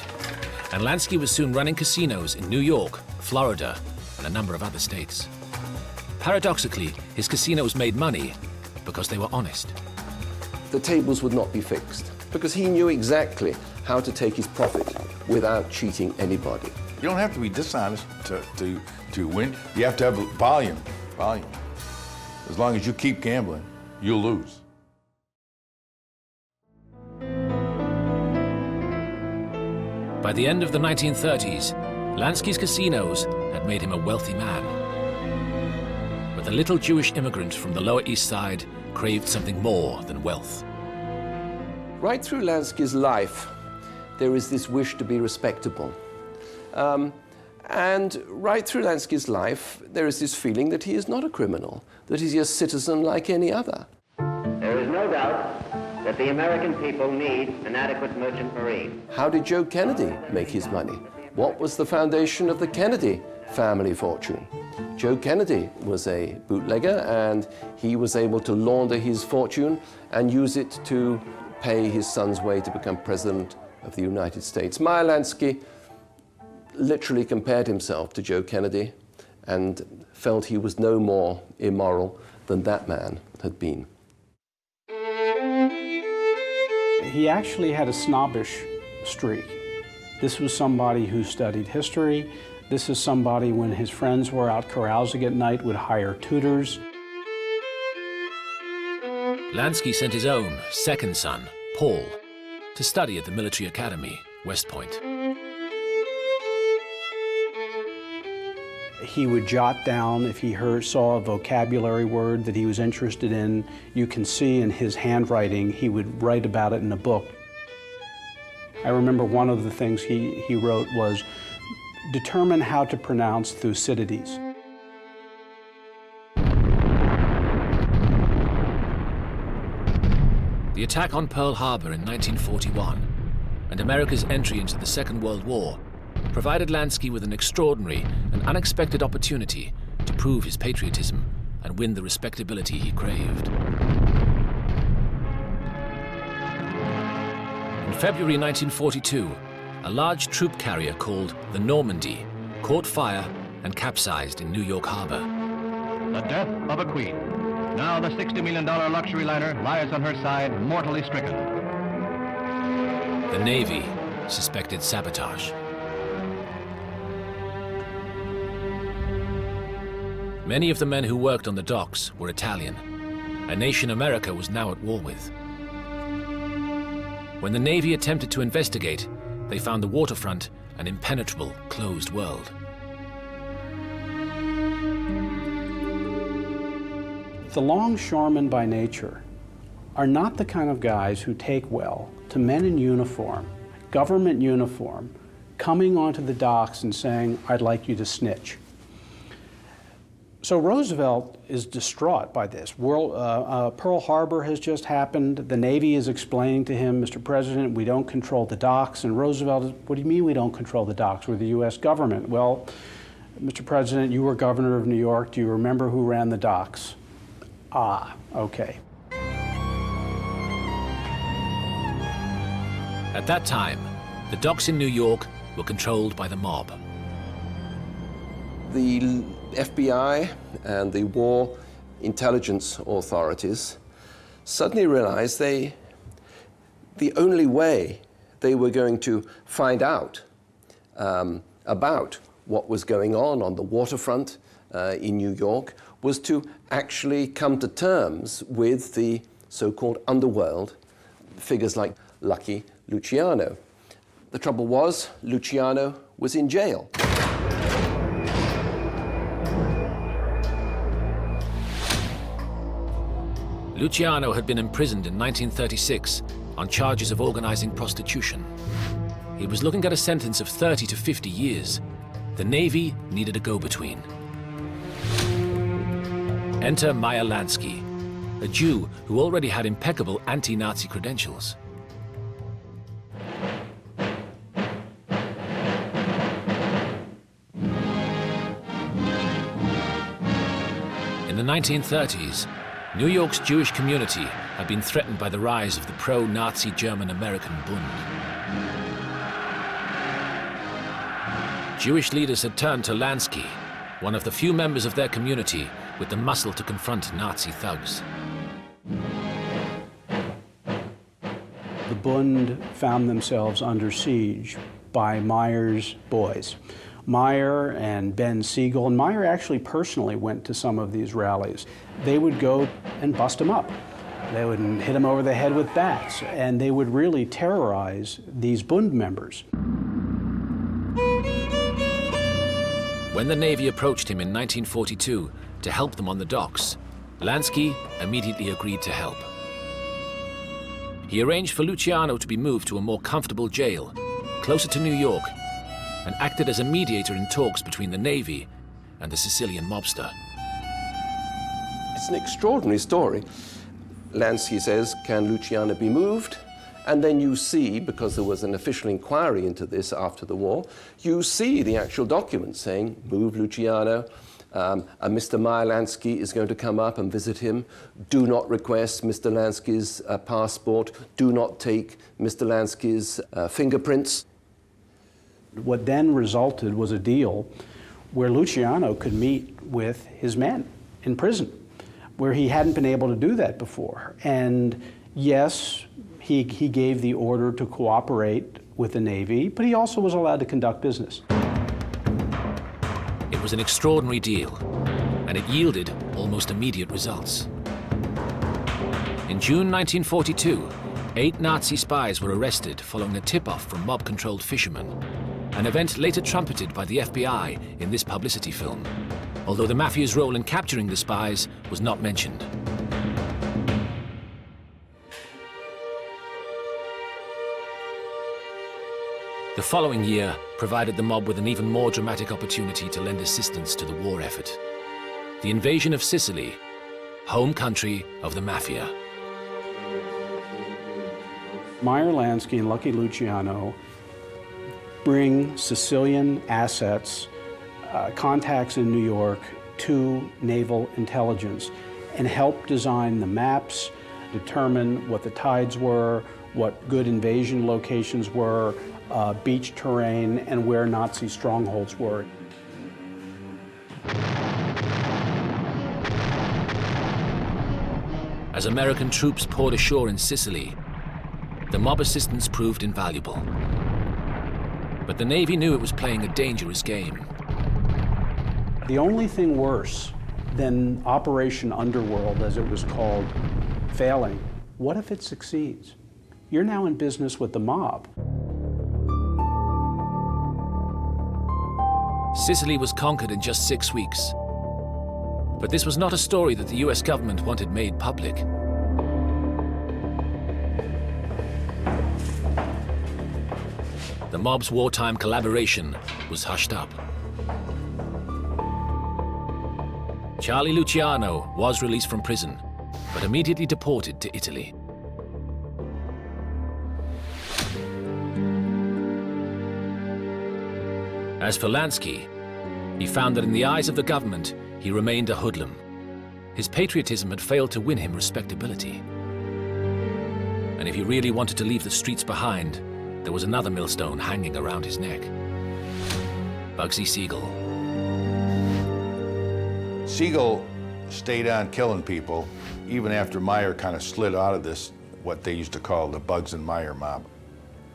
and Lansky was soon running casinos in New York, Florida, and a number of other states. Paradoxically, his casinos made money because they were honest. The tables would not be fixed because he knew exactly how to take his profit without cheating anybody. You don't have to be dishonest to win. You have to have volume. As long as you keep gambling, you'll lose. By the end of the 1930s, Lansky's casinos had made him a wealthy man. But the little Jewish immigrant from the Lower East Side craved something more than wealth. Right through Lansky's life, there is this wish to be respectable. And right through Lansky's life, there is this feeling that he is not a criminal, that he's a citizen like any other. There is no doubt that the American people need an adequate merchant marine. How did Joe Kennedy make his money? What was the foundation of the Kennedy family fortune? Joe Kennedy was a bootlegger, and he was able to launder his fortune and use it to pay his son's way to become president of the United States. Meyer Lansky literally compared himself to Joe Kennedy and felt he was no more immoral than that man had been. He actually had a snobbish streak. This was somebody who studied history. This is somebody, when his friends were out carousing at night, would hire tutors. Lansky sent his own second son, Paul, to study at the military academy, West Point. He would jot down if he saw a vocabulary word that he was interested in. You can see in his handwriting, he would write about it in a book. I remember one of the things he wrote was, determine how to pronounce Thucydides. The attack on Pearl Harbor in 1941 and America's entry into the Second World War provided Lansky with an extraordinary and unexpected opportunity to prove his patriotism and win the respectability he craved. In February 1942, a large troop carrier called the Normandy caught fire and capsized in New York Harbor. The death of a queen. Now the $60 million luxury liner lies on her side, mortally stricken. The Navy suspected sabotage. Many of the men who worked on the docks were Italian, a nation America was now at war with. When the Navy attempted to investigate, they found the waterfront an impenetrable, closed world. The longshoremen by nature are not the kind of guys who take well to men in uniform, government uniform, coming onto the docks and saying, I'd like you to snitch. So Roosevelt is distraught by this. Pearl Harbor has just happened. The Navy is explaining to him, Mr. President, we don't control the docks. And Roosevelt is, what do you mean we don't control the docks? We're the U.S. government. Well, Mr. President, you were governor of New York. Do you remember who ran the docks? Ah, okay. At that time, the docks in New York were controlled by the mob. The FBI and the war intelligence authorities suddenly realized the only way they were going to find out about what was going on the waterfront in New York was to actually come to terms with the so-called underworld, figures like Lucky Luciano. The trouble was, Luciano was in jail. Luciano had been imprisoned in 1936 on charges of organizing prostitution. He was looking at a sentence of 30 to 50 years. The Navy needed a go-between. Enter Meyer Lansky, a Jew who already had impeccable anti-Nazi credentials. In the 1930s, New York's Jewish community had been threatened by the rise of the pro-Nazi German-American Bund. Jewish leaders had turned to Lansky, one of the few members of their community with the muscle to confront Nazi thugs. The Bund found themselves under siege by Meyer's boys. Meyer and Ben Siegel, and Meyer actually personally went to some of these rallies. They would go and bust them up. They would hit them over the head with bats, and they would really terrorize these Bund members. When the Navy approached him in 1942 to help them on the docks, Lansky immediately agreed to help. He arranged for Luciano to be moved to a more comfortable jail, closer to New York, and acted as a mediator in talks between the Navy and the Sicilian mobster. It's an extraordinary story. Lansky says, can Luciano be moved? And then you see, because there was an official inquiry into this after the war, you see the actual document saying, move Luciano, Mr. Meyer Lansky is going to come up and visit him. Do not request Mr. Lansky's passport. Do not take Mr. Lansky's fingerprints. What then resulted was a deal where Luciano could meet with his men in prison, where he hadn't been able to do that before. And yes, he gave the order to cooperate with the Navy, but he also was allowed to conduct business. It was an extraordinary deal, and it yielded almost immediate results. In June 1942, 8 Nazi spies were arrested following a tip-off from mob-controlled fishermen, an event later trumpeted by the FBI in this publicity film, although the Mafia's role in capturing the spies was not mentioned. The following year provided the mob with an even more dramatic opportunity to lend assistance to the war effort. The invasion of Sicily, home country of the Mafia. Meyer Lansky and Lucky Luciano bring Sicilian assets, contacts in New York, to naval intelligence and help design the maps, determine what the tides were, what good invasion locations were, beach terrain, and where Nazi strongholds were. As American troops poured ashore in Sicily, the mob assistance proved invaluable. But the Navy knew it was playing a dangerous game. The only thing worse than Operation Underworld, as it was called, failing, what if it succeeds? You're now in business with the mob. Sicily was conquered in just 6 weeks. But this was not a story that the US government wanted made public. The mob's wartime collaboration was hushed up. Charlie Luciano was released from prison, but immediately deported to Italy. As for Lansky, he found that in the eyes of the government, he remained a hoodlum. His patriotism had failed to win him respectability. And if he really wanted to leave the streets behind, there was another millstone hanging around his neck. Bugsy Siegel. Siegel stayed on killing people even after Meyer kind of slid out of this, what they used to call the Bugs and Meyer mob.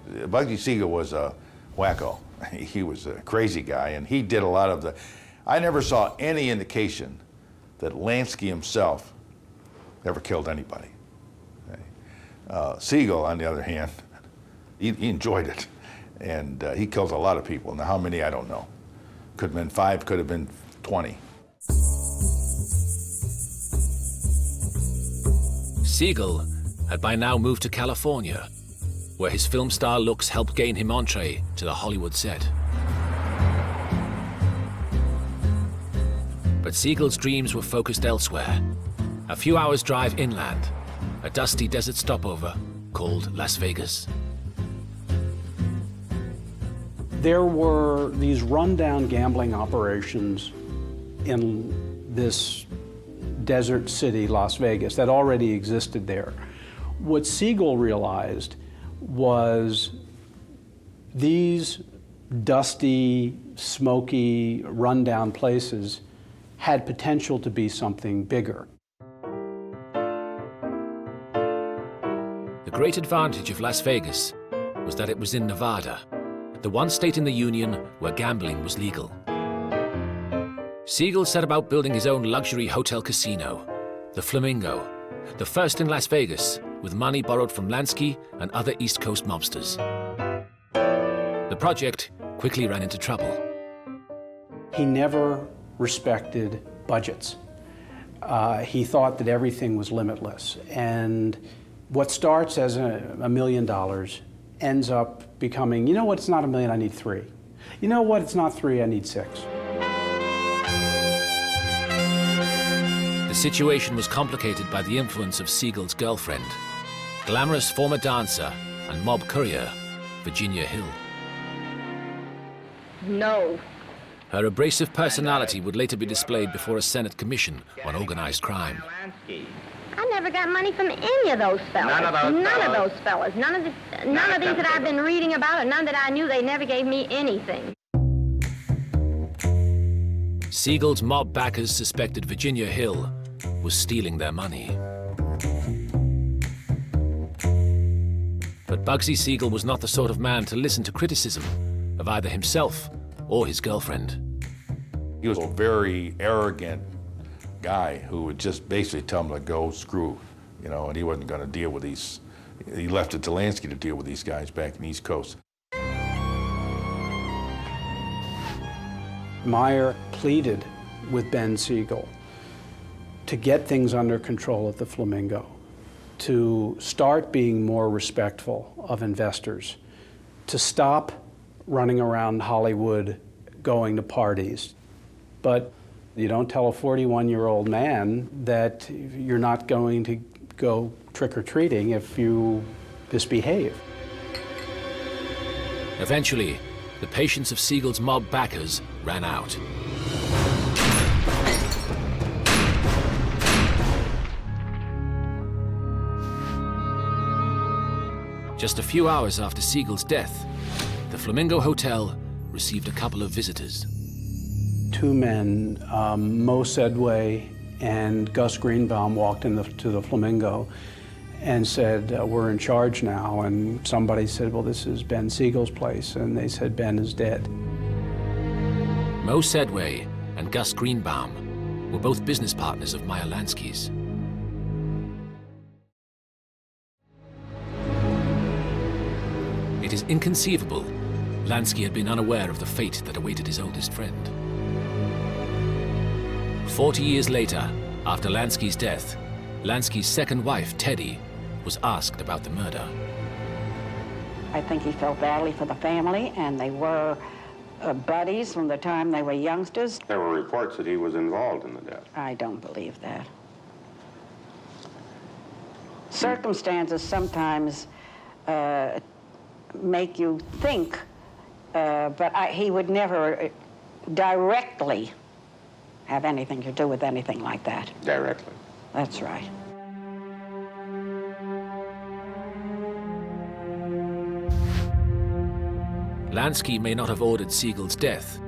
Bugsy Siegel was a wacko. He was a crazy guy, and he did a lot of the... I never saw any indication that Lansky himself ever killed anybody. Siegel, on the other hand, he enjoyed it, and he killed a lot of people. Now, how many, I don't know. Could have been 5, could have been 20. Siegel had by now moved to California, where his film star looks helped gain him entree to the Hollywood set. But Siegel's dreams were focused elsewhere. A few hours' drive inland, a dusty desert stopover called Las Vegas. There were these rundown gambling operations in this desert city, Las Vegas, that already existed there. What Siegel realized was these dusty, smoky, rundown places had potential to be something bigger. The great advantage of Las Vegas was that it was in Nevada, the one state in the Union where gambling was legal. Siegel set about building his own luxury hotel casino, the Flamingo, the first in Las Vegas, with money borrowed from Lansky and other East Coast mobsters. The project quickly ran into trouble. He never respected budgets. He thought that everything was limitless. And what starts as $1 million ends up becoming, you know what, it's not $1 million, I need 3. You know what, it's not 3, I need 6. The situation was complicated by the influence of Siegel's girlfriend, glamorous former dancer and mob courier, Virginia Hill. No. Her abrasive personality would later be displayed before a Senate commission on organized crime. I never got money from any of those fellas. None of those fellas. None of these that I've been reading about, and none that I knew. They never gave me anything. Siegel's mob backers suspected Virginia Hill was stealing their money. But Bugsy Siegel was not the sort of man to listen to criticism of either himself or his girlfriend. He was a very arrogant guy who would just basically tell him to go screw, you know, and he wasn't going to deal with these. He left it to Lansky to deal with these guys back in the East Coast. Meyer pleaded with Ben Siegel to get things under control at the Flamingo, to start being more respectful of investors, to stop running around Hollywood going to parties. But you don't tell a 41-year-old man that you're not going to go trick-or-treating if you misbehave. Eventually, the patience of Siegel's mob backers ran out. Just a few hours after Siegel's death, the Flamingo Hotel received a couple of visitors. 2 men, Mo Sedway and Gus Greenbaum, walked to the Flamingo and said, we're in charge now. And somebody said, well, this is Ben Siegel's place. And they said, Ben is dead. Mo Sedway and Gus Greenbaum were both business partners of Meyer Lansky's. It is inconceivable Lansky had been unaware of the fate that awaited his oldest friend. 40 years later, after Lansky's death, Lansky's second wife, Teddy, was asked about the murder. I think he felt badly for the family, and they were buddies from the time they were youngsters. There were reports that he was involved in the death. I don't believe that. Circumstances sometimes make you think, but he would never directly have anything to do with anything like that. Directly. That's right. Lansky may not have ordered Siegel's death,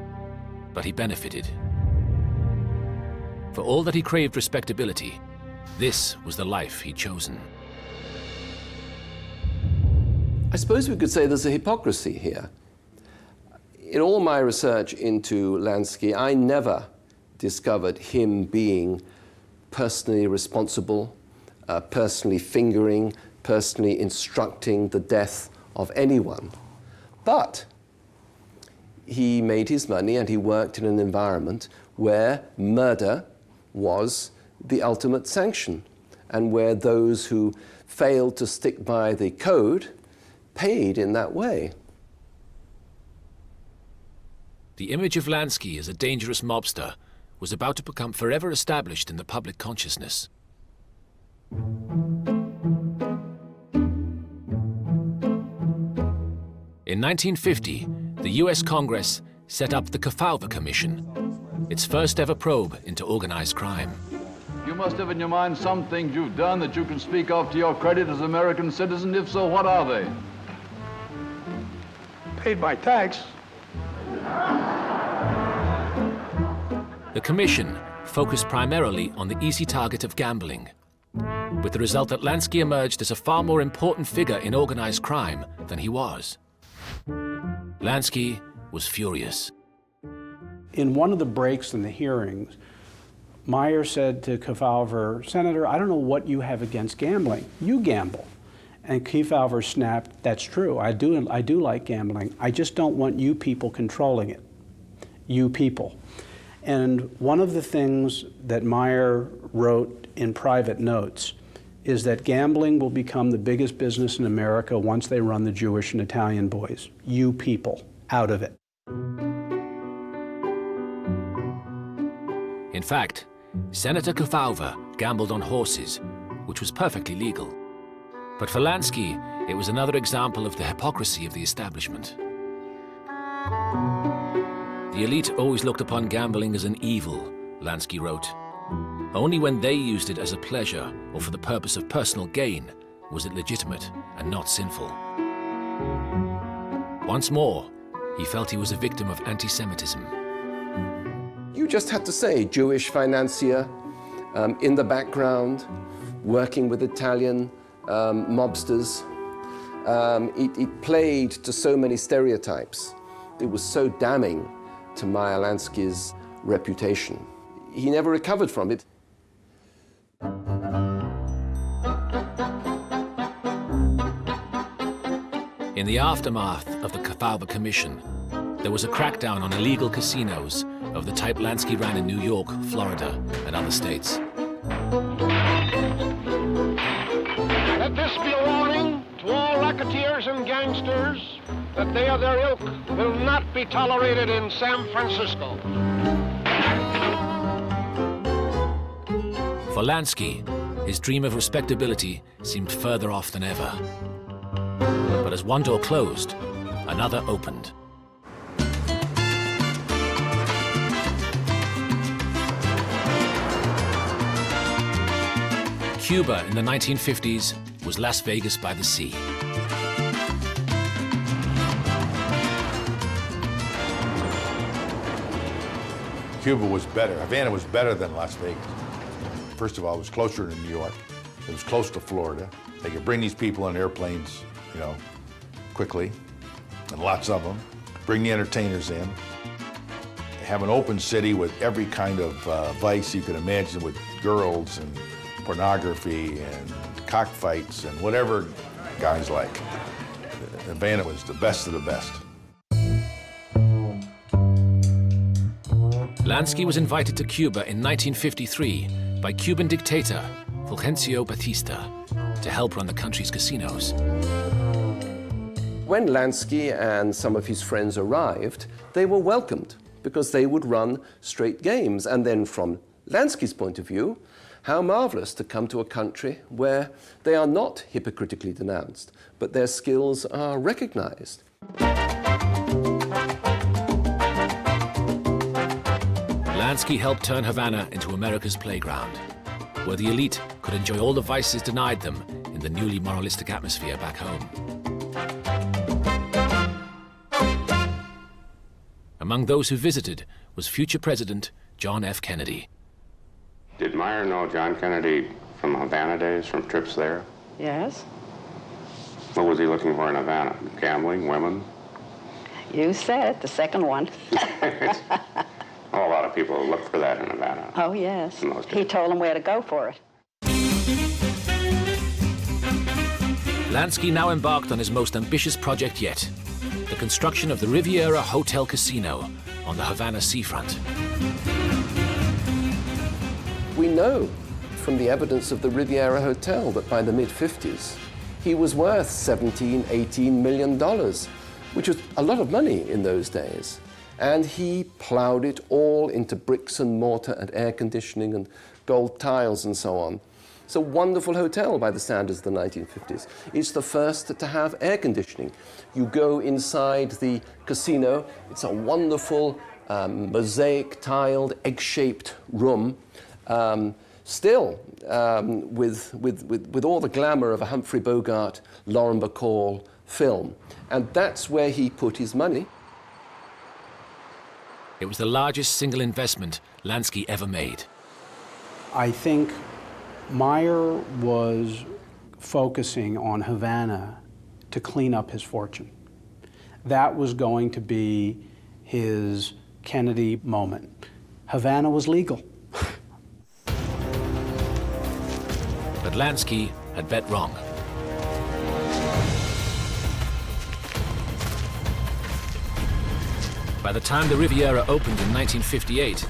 but he benefited. For all that he craved respectability, this was the life he'd chosen. I suppose we could say there's a hypocrisy here. In all my research into Lansky, I never discovered him being personally responsible, personally fingering, personally instructing the death of anyone. But he made his money and he worked in an environment where murder was the ultimate sanction and where those who failed to stick by the code paid in that way. The image of Lansky as a dangerous mobster was about to become forever established in the public consciousness. In 1950, the US Congress set up the Godfathers Commission, its first ever probe into organized crime. You must have in your mind some things you've done that you can speak of to your credit as an American citizen. If so, what are they? Paid my tax. The commission focused primarily on the easy target of gambling, with the result that Lansky emerged as a far more important figure in organized crime than he was. Lansky was furious. In one of the breaks in the hearings, Meyer said to Kefauver, "Senator, I don't know what you have against gambling. You gamble." And Kefauver snapped, "That's true. I do like gambling. I just don't want you people controlling it. You people." And one of the things that Meyer wrote in private notes is that gambling will become the biggest business in America once they run the Jewish and Italian boys. You people, out of it. In fact, Senator Kefauver gambled on horses, which was perfectly legal. But for Lansky, it was another example of the hypocrisy of the establishment. The elite always looked upon gambling as an evil, Lansky wrote. Only when they used it as a pleasure or for the purpose of personal gain was it legitimate and not sinful. Once more, he felt he was a victim of anti-Semitism. You just had to say Jewish financier in the background, working with Italian mobsters. It played to so many stereotypes. It was so damning to Meyer Lansky's reputation. He never recovered from it. In the aftermath of the Kefauver Commission, there was a crackdown on illegal casinos of the type Lansky ran in New York, Florida, and other states. Let this be a warning to all racketeers and gangsters that they or their ilk will not be tolerated in San Francisco. For Lansky, his dream of respectability seemed further off than ever. But as one door closed, another opened. Cuba in the 1950s was Las Vegas by the sea. Cuba was better. Havana was better than Las Vegas. First of all, it was closer to New York. It was close to Florida. They could bring these people on airplanes, you know, quickly, and lots of them. Bring the entertainers in. Have an open city with every kind of vice you could imagine, with girls and pornography and cockfights and whatever guys like. Havana was the best of the best. Lansky was invited to Cuba in 1953 by Cuban dictator Fulgencio Batista to help run the country's casinos. When Lansky and some of his friends arrived, they were welcomed because they would run straight games. And then from Lansky's point of view, how marvelous to come to a country where they are not hypocritically denounced, but their skills are recognized. Lansky helped turn Havana into America's playground, where the elite could enjoy all the vices denied them in the newly moralistic atmosphere back home. Among those who visited was future President John F. Kennedy. Did Meyer know John Kennedy from Havana days, from trips there? Yes. What was he looking for in Havana? Gambling, women? You said the second one. Oh, a lot of people look for that in Havana. Oh, yes. He told them where to go for it. Lansky now embarked on his most ambitious project yet, the construction of the Riviera Hotel Casino on the Havana seafront. We know from the evidence of the Riviera Hotel that by the mid-50s, he was worth $17, $18 million, which was a lot of money in those days. And he plowed it all into bricks and mortar and air conditioning and gold tiles and so on. It's a wonderful hotel by the standards of the 1950s. It's the first to have air conditioning. You go inside the casino. It's a wonderful mosaic tiled egg-shaped room, still, with all the glamour of a Humphrey Bogart, Lauren Bacall film. And that's where he put his money. It was the largest single investment Lansky ever made. I think Meyer was focusing on Havana to clean up his fortune. That was going to be his Kennedy moment. Havana was legal. But Lansky had bet wrong. By the time the Riviera opened in 1958,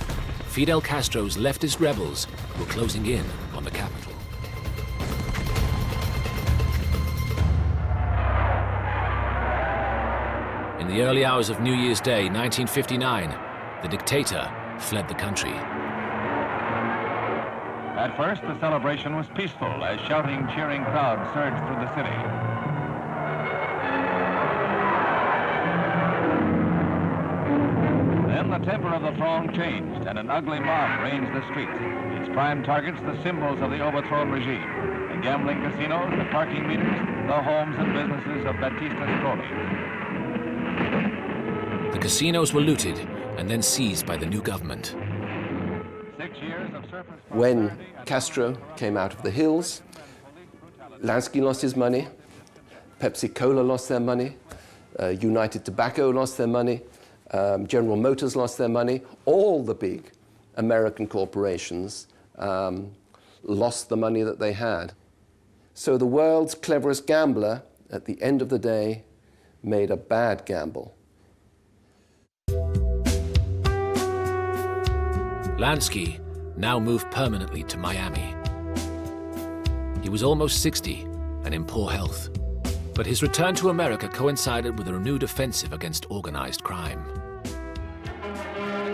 Fidel Castro's leftist rebels were closing in on the capital. In the early hours of New Year's Day, 1959, the dictator fled the country. At first, the celebration was peaceful as shouting, cheering crowds surged through the city. Then the temper of the throng changed, and an ugly mob ranged the streets. Its prime targets, the symbols of the overthrown regime: the gambling casinos, the parking meters, the homes and businesses of Batista's cronies. The casinos were looted and then seized by the new government. 6 years of surface. When Castro came out of the hills, Lansky lost his money, Pepsi-Cola lost their money, United Tobacco lost their money, General Motors lost their money. All the big American corporations lost the money that they had. So the world's cleverest gambler, at the end of the day, made a bad gamble. Lansky now moved permanently to Miami. He was almost 60 and in poor health, but his return to America coincided with a renewed offensive against organized crime.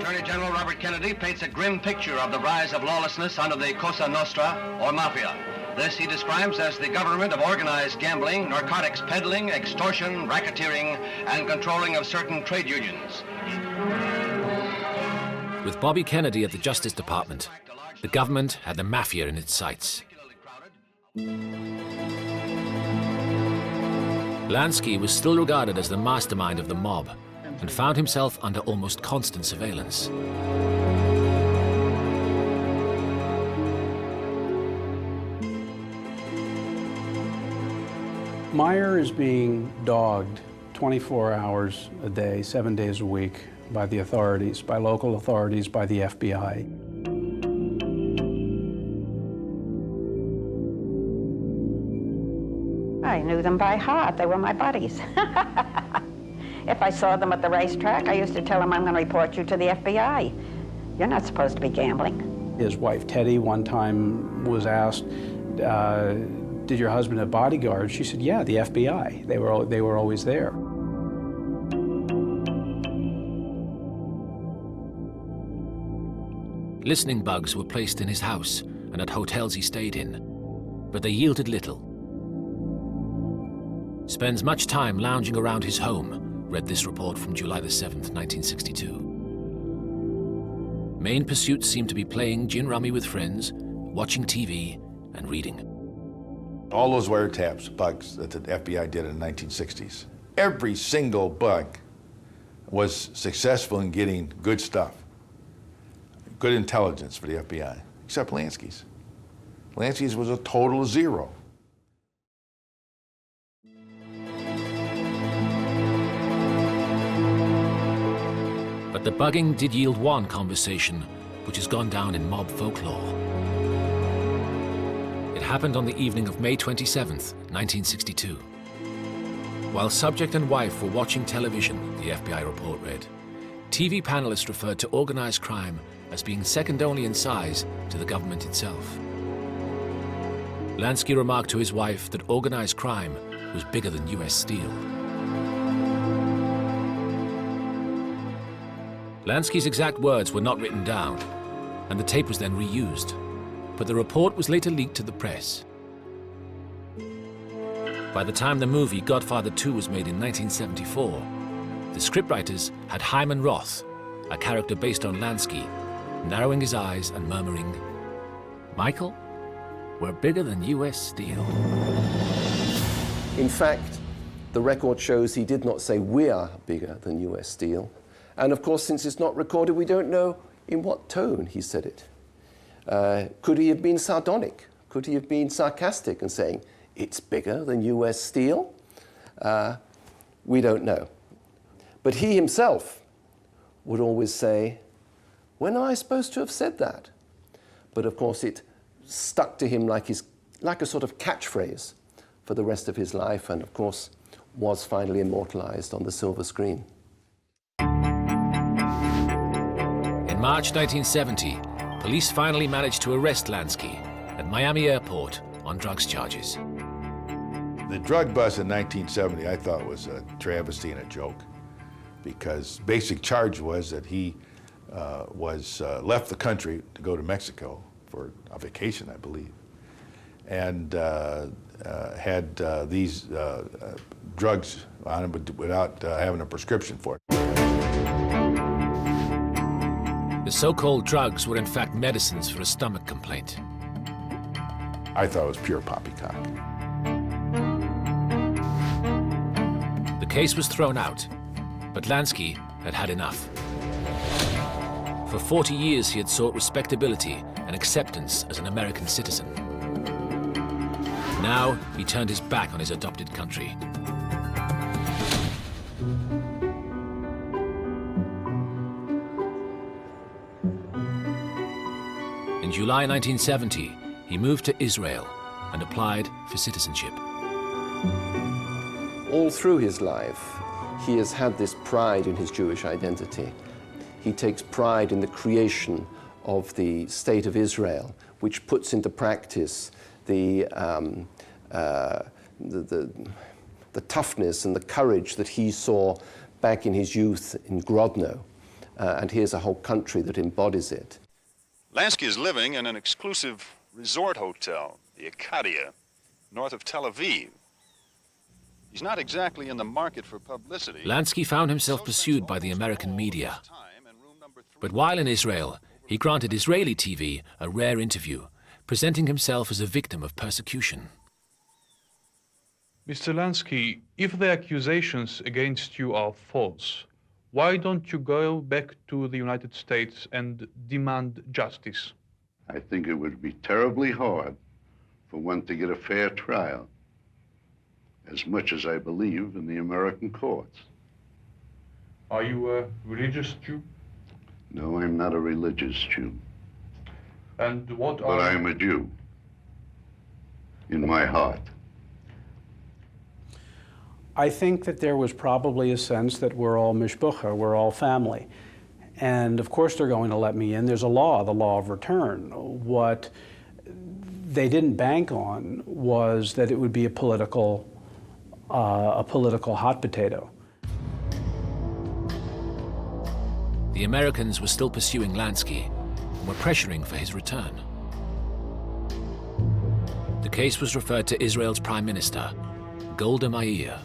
Attorney General Robert Kennedy paints a grim picture of the rise of lawlessness under the Cosa Nostra, or Mafia. This he describes as the government of organized gambling, narcotics peddling, extortion, racketeering, and controlling of certain trade unions. With Bobby Kennedy at the Justice Department, the government had the Mafia in its sights. Lansky was still regarded as the mastermind of the mob and found himself under almost constant surveillance. Meyer is being dogged 24 hours a day, 7 days a week by the authorities, by local authorities, by the FBI. I knew them by heart. They were my buddies. If I saw them at the racetrack, I used to tell them, I'm going to report you to the FBI. You're not supposed to be gambling. His wife, Teddy, one time was asked, did your husband have bodyguards? She said, yeah, the FBI. They were always there. Listening bugs were placed in his house and at hotels he stayed in, but they yielded little. Spends much time lounging around his home, read this report from July the 7th, 1962. Main pursuits seem to be playing gin rummy with friends, watching TV, and reading. All those wiretaps, bugs that the FBI did in the 1960s, every single bug was successful in getting good stuff. Good intelligence for the FBI, except Lansky's. Lansky's was a total zero. But the bugging did yield one conversation, which has gone down in mob folklore. It happened on the evening of May 27th, 1962. While subject and wife were watching television, the FBI report read, TV panelists referred to organized crime as being second only in size to the government itself. Lansky remarked to his wife that organized crime was bigger than US Steel. Lansky's exact words were not written down, and the tape was then reused, but the report was later leaked to the press. By the time the movie Godfather 2 was made in 1974, the scriptwriters had Hyman Roth, a character based on Lansky, narrowing his eyes and murmuring, Michael, we're bigger than U.S. Steel. In fact, the record shows he did not say we are bigger than U.S. Steel. And of course, since it's not recorded, we don't know in what tone he said it. Could he have been sardonic? Could he have been sarcastic and saying, it's bigger than U.S. Steel? We don't know. But he himself would always say, when am I supposed to have said that? But of course, it stuck to him like a sort of catchphrase for the rest of his life, and of course, was finally immortalized on the silver screen. In March 1970, police finally managed to arrest Lansky at Miami Airport on drugs charges. The drug bust in 1970 I thought was a travesty and a joke, because basic charge was that he left the country to go to Mexico for a vacation, I believe, and had these drugs on him without having a prescription for it. The so-called drugs were in fact medicines for a stomach complaint. I thought it was pure poppycock. The case was thrown out, but Lansky had had enough. For 40 years, he had sought respectability and acceptance as an American citizen. Now, he turned his back on his adopted country. In July 1970, he moved to Israel and applied for citizenship. All through his life, he has had this pride in his Jewish identity. He takes pride in the creation of the State of Israel, which puts into practice the toughness and the courage that he saw back in his youth in Grodno. And here's a whole country that embodies it. Lansky is living in an exclusive resort hotel, the Acadia, north of Tel Aviv. He's not exactly in the market for publicity. Lansky found himself pursued by the American media. But while in Israel, he granted Israeli TV a rare interview, presenting himself as a victim of persecution. Mr. Lansky, if the accusations against you are false, why don't you go back to the United States and demand justice? I think it would be terribly hard for one to get a fair trial, as much as I believe in the American courts. Are you a religious Jew? No, I'm not a religious Jew. And what are... But I am a Jew, in my heart. I think that there was probably a sense that we're all mishpucha, we're all family. And of course they're going to let me in. There's a law, the law of return. What they didn't bank on was that it would be a political hot potato. The Americans were still pursuing Lansky and were pressuring for his return. The case was referred to Israel's Prime Minister, Golda Meir.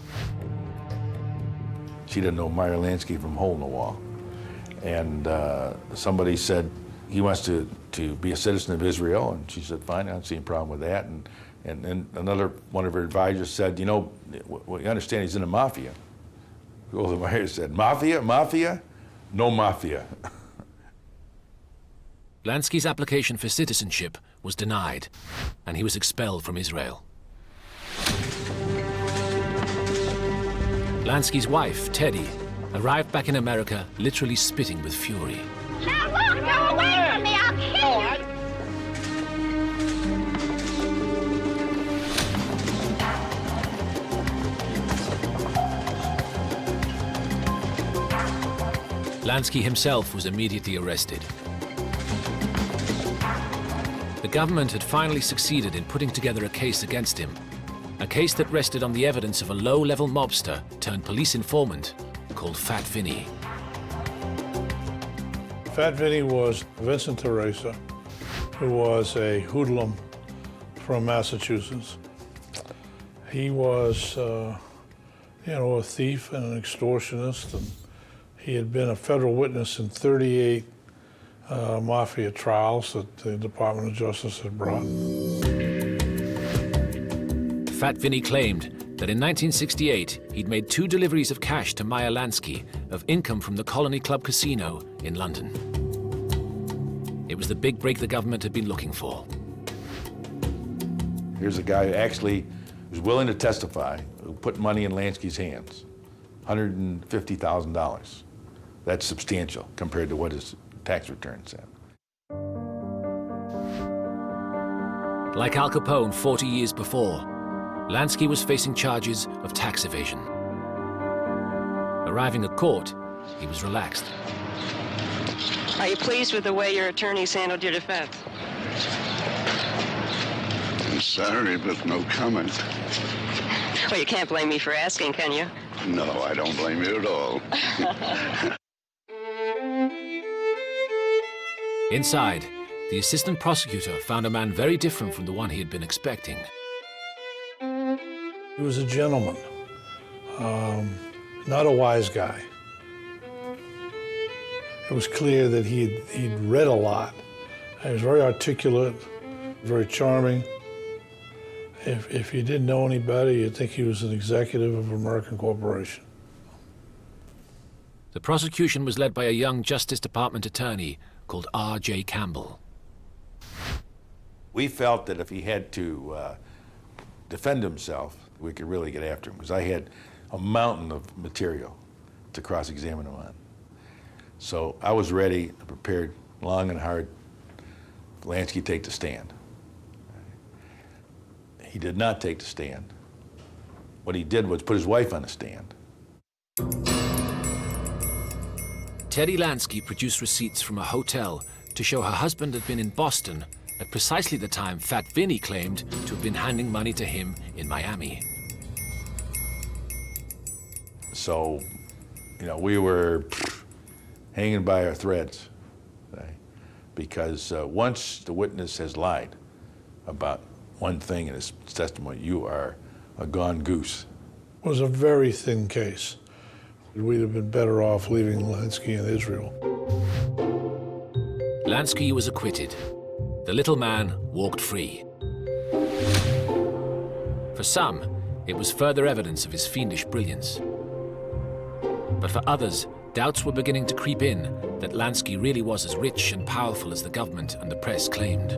She didn't know Meyer Lansky from hole in the wall. And somebody said he wants to be a citizen of Israel, and she said, fine, I don't see any problem with that. And then another one of her advisors said, you know, you understand he's in the Mafia. Golda Meir said, Mafia? Mafia? No Mafia. Lansky's application for citizenship was denied, and he was expelled from Israel. Lansky's wife, Teddy, arrived back in America literally spitting with fury. Now look, go away from me, I'll kill you! Lansky himself was immediately arrested. The government had finally succeeded in putting together a case against him, a case that rested on the evidence of a low-level mobster turned police informant called Fat Vinny. Fat Vinny was Vincent Teresa, who was a hoodlum from Massachusetts. He was, a thief and an extortionist, and he had been a federal witness in 38 Mafia trials that the Department of Justice had brought. Fat Vinny claimed that in 1968 he'd made 2 deliveries of cash to Meyer Lansky of income from the Colony Club Casino in London. It was the big break the government had been looking for. Here's a guy who actually was willing to testify, who put money in Lansky's hands, $150,000. That's substantial compared to what his tax return said. Like Al Capone 40 years before, Lansky was facing charges of tax evasion. Arriving at court, he was relaxed. Are you pleased with the way your attorneys handled your defense? I'm sorry, but no comment. Well, you can't blame me for asking, can you? No, I don't blame you at all. Inside, the assistant prosecutor found a man very different from the one he had been expecting. He was a gentleman, not a wise guy. It was clear that he'd read a lot. He was very articulate, very charming. If you didn't know any better, you'd think he was an executive of an American corporation. The prosecution was led by a young Justice Department attorney called R.J. Campbell. We felt that if he had to defend himself, we could really get after him, because I had a mountain of material to cross-examine him on. So I was ready, prepared long and hard for Lansky to take the stand. He did not take the stand. What he did was put his wife on the stand. Teddy Lansky produced receipts from a hotel to show her husband had been in Boston at precisely the time Fat Vinny claimed to have been handing money to him in Miami. So, you know, we were hanging by our threads, right? Because once the witness has lied about one thing in his testimony, you are a gone goose. It was a very thin case. We'd have been better off leaving Lansky in Israel. Lansky was acquitted. The little man walked free. For some, it was further evidence of his fiendish brilliance. But for others, doubts were beginning to creep in that Lansky really was as rich and powerful as the government and the press claimed.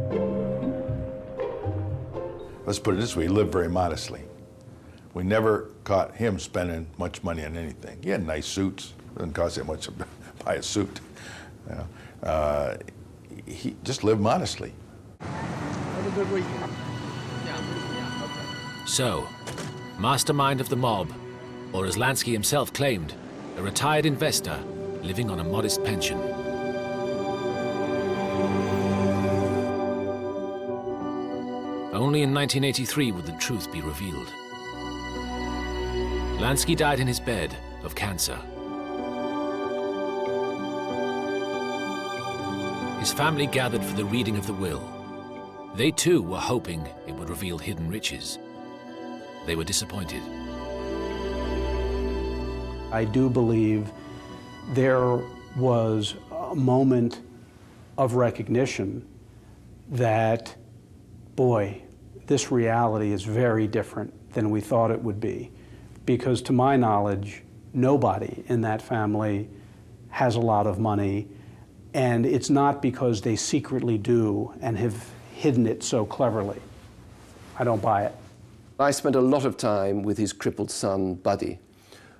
Let's put it this way, he lived very modestly. We never caught him spending much money on anything. He had nice suits. It doesn't cost that much to buy a suit. You know? He just lived modestly. Have a good weekend. So, mastermind of the mob, or as Lansky himself claimed, a retired investor living on a modest pension. Only in 1983 would the truth be revealed. Lansky died in his bed of cancer. His family gathered for the reading of the will. They too were hoping it would reveal hidden riches. They were disappointed. I do believe there was a moment of recognition that, boy, this reality is very different than we thought it would be. Because to my knowledge, nobody in that family has a lot of money, and it's not because they secretly do and have hidden it so cleverly. I don't buy it. I spent a lot of time with his crippled son, Buddy,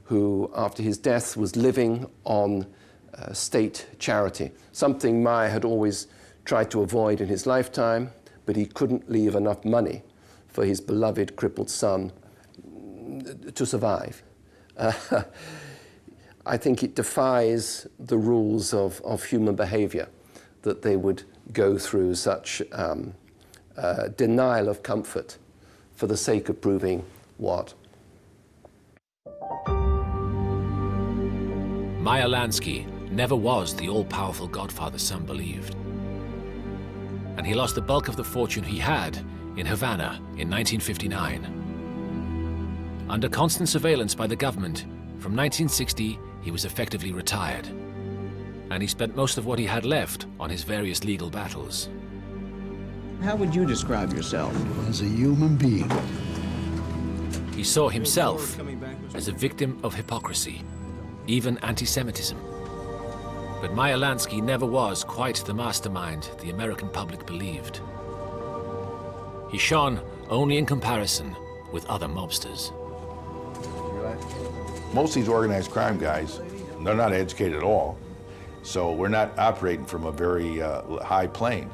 who, after his death, was living on state charity, something Meyer had always tried to avoid in his lifetime, but he couldn't leave enough money for his beloved crippled son to survive. I think it defies the rules of human behavior that they would go through such denial of comfort for the sake of proving what? Meyer Lansky never was the all-powerful Godfather some believed. And he lost the bulk of the fortune he had in Havana in 1959. Under constant surveillance by the government, from 1960, he was effectively retired. and he spent most of what he had left on his various legal battles. How would you describe yourself? As a human being. He saw himself as a victim of hypocrisy, even anti-Semitism. But Meyer Lansky never was quite the mastermind the American public believed. He shone only in comparison with other mobsters. Most of these organized crime guys, they're not educated at all. So we're not operating from a very high plane.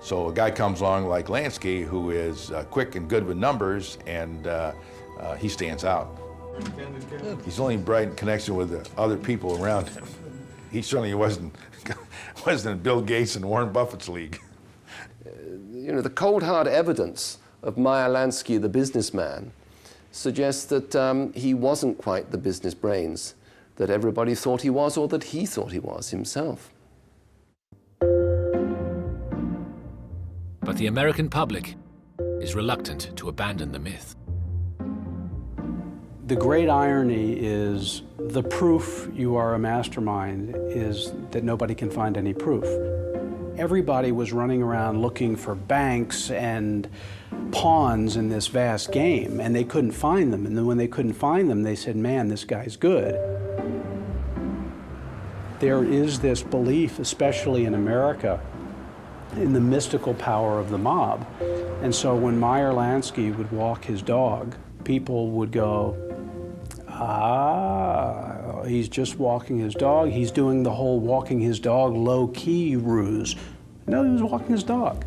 So a guy comes along like Lansky, who is quick and good with numbers, and he stands out. He's only bright in connection with the other people around him. He certainly wasn't in Bill Gates and Warren Buffett's league. You know, the cold hard evidence of Meyer Lansky, the businessman, suggests that he wasn't quite the business brains that everybody thought he was, or that he thought he was himself. But the American public is reluctant to abandon the myth. The great irony is the proof you are a mastermind is that nobody can find any proof. Everybody was running around looking for banks and pawns in this vast game, and they couldn't find them. And then when they couldn't find them, they said, man, this guy's good. There is this belief, especially in America, in the mystical power of the mob. And so when Meyer Lansky would walk his dog, people would go, ah, he's just walking his dog. He's doing the whole walking his dog low-key ruse. No, he was walking his dog.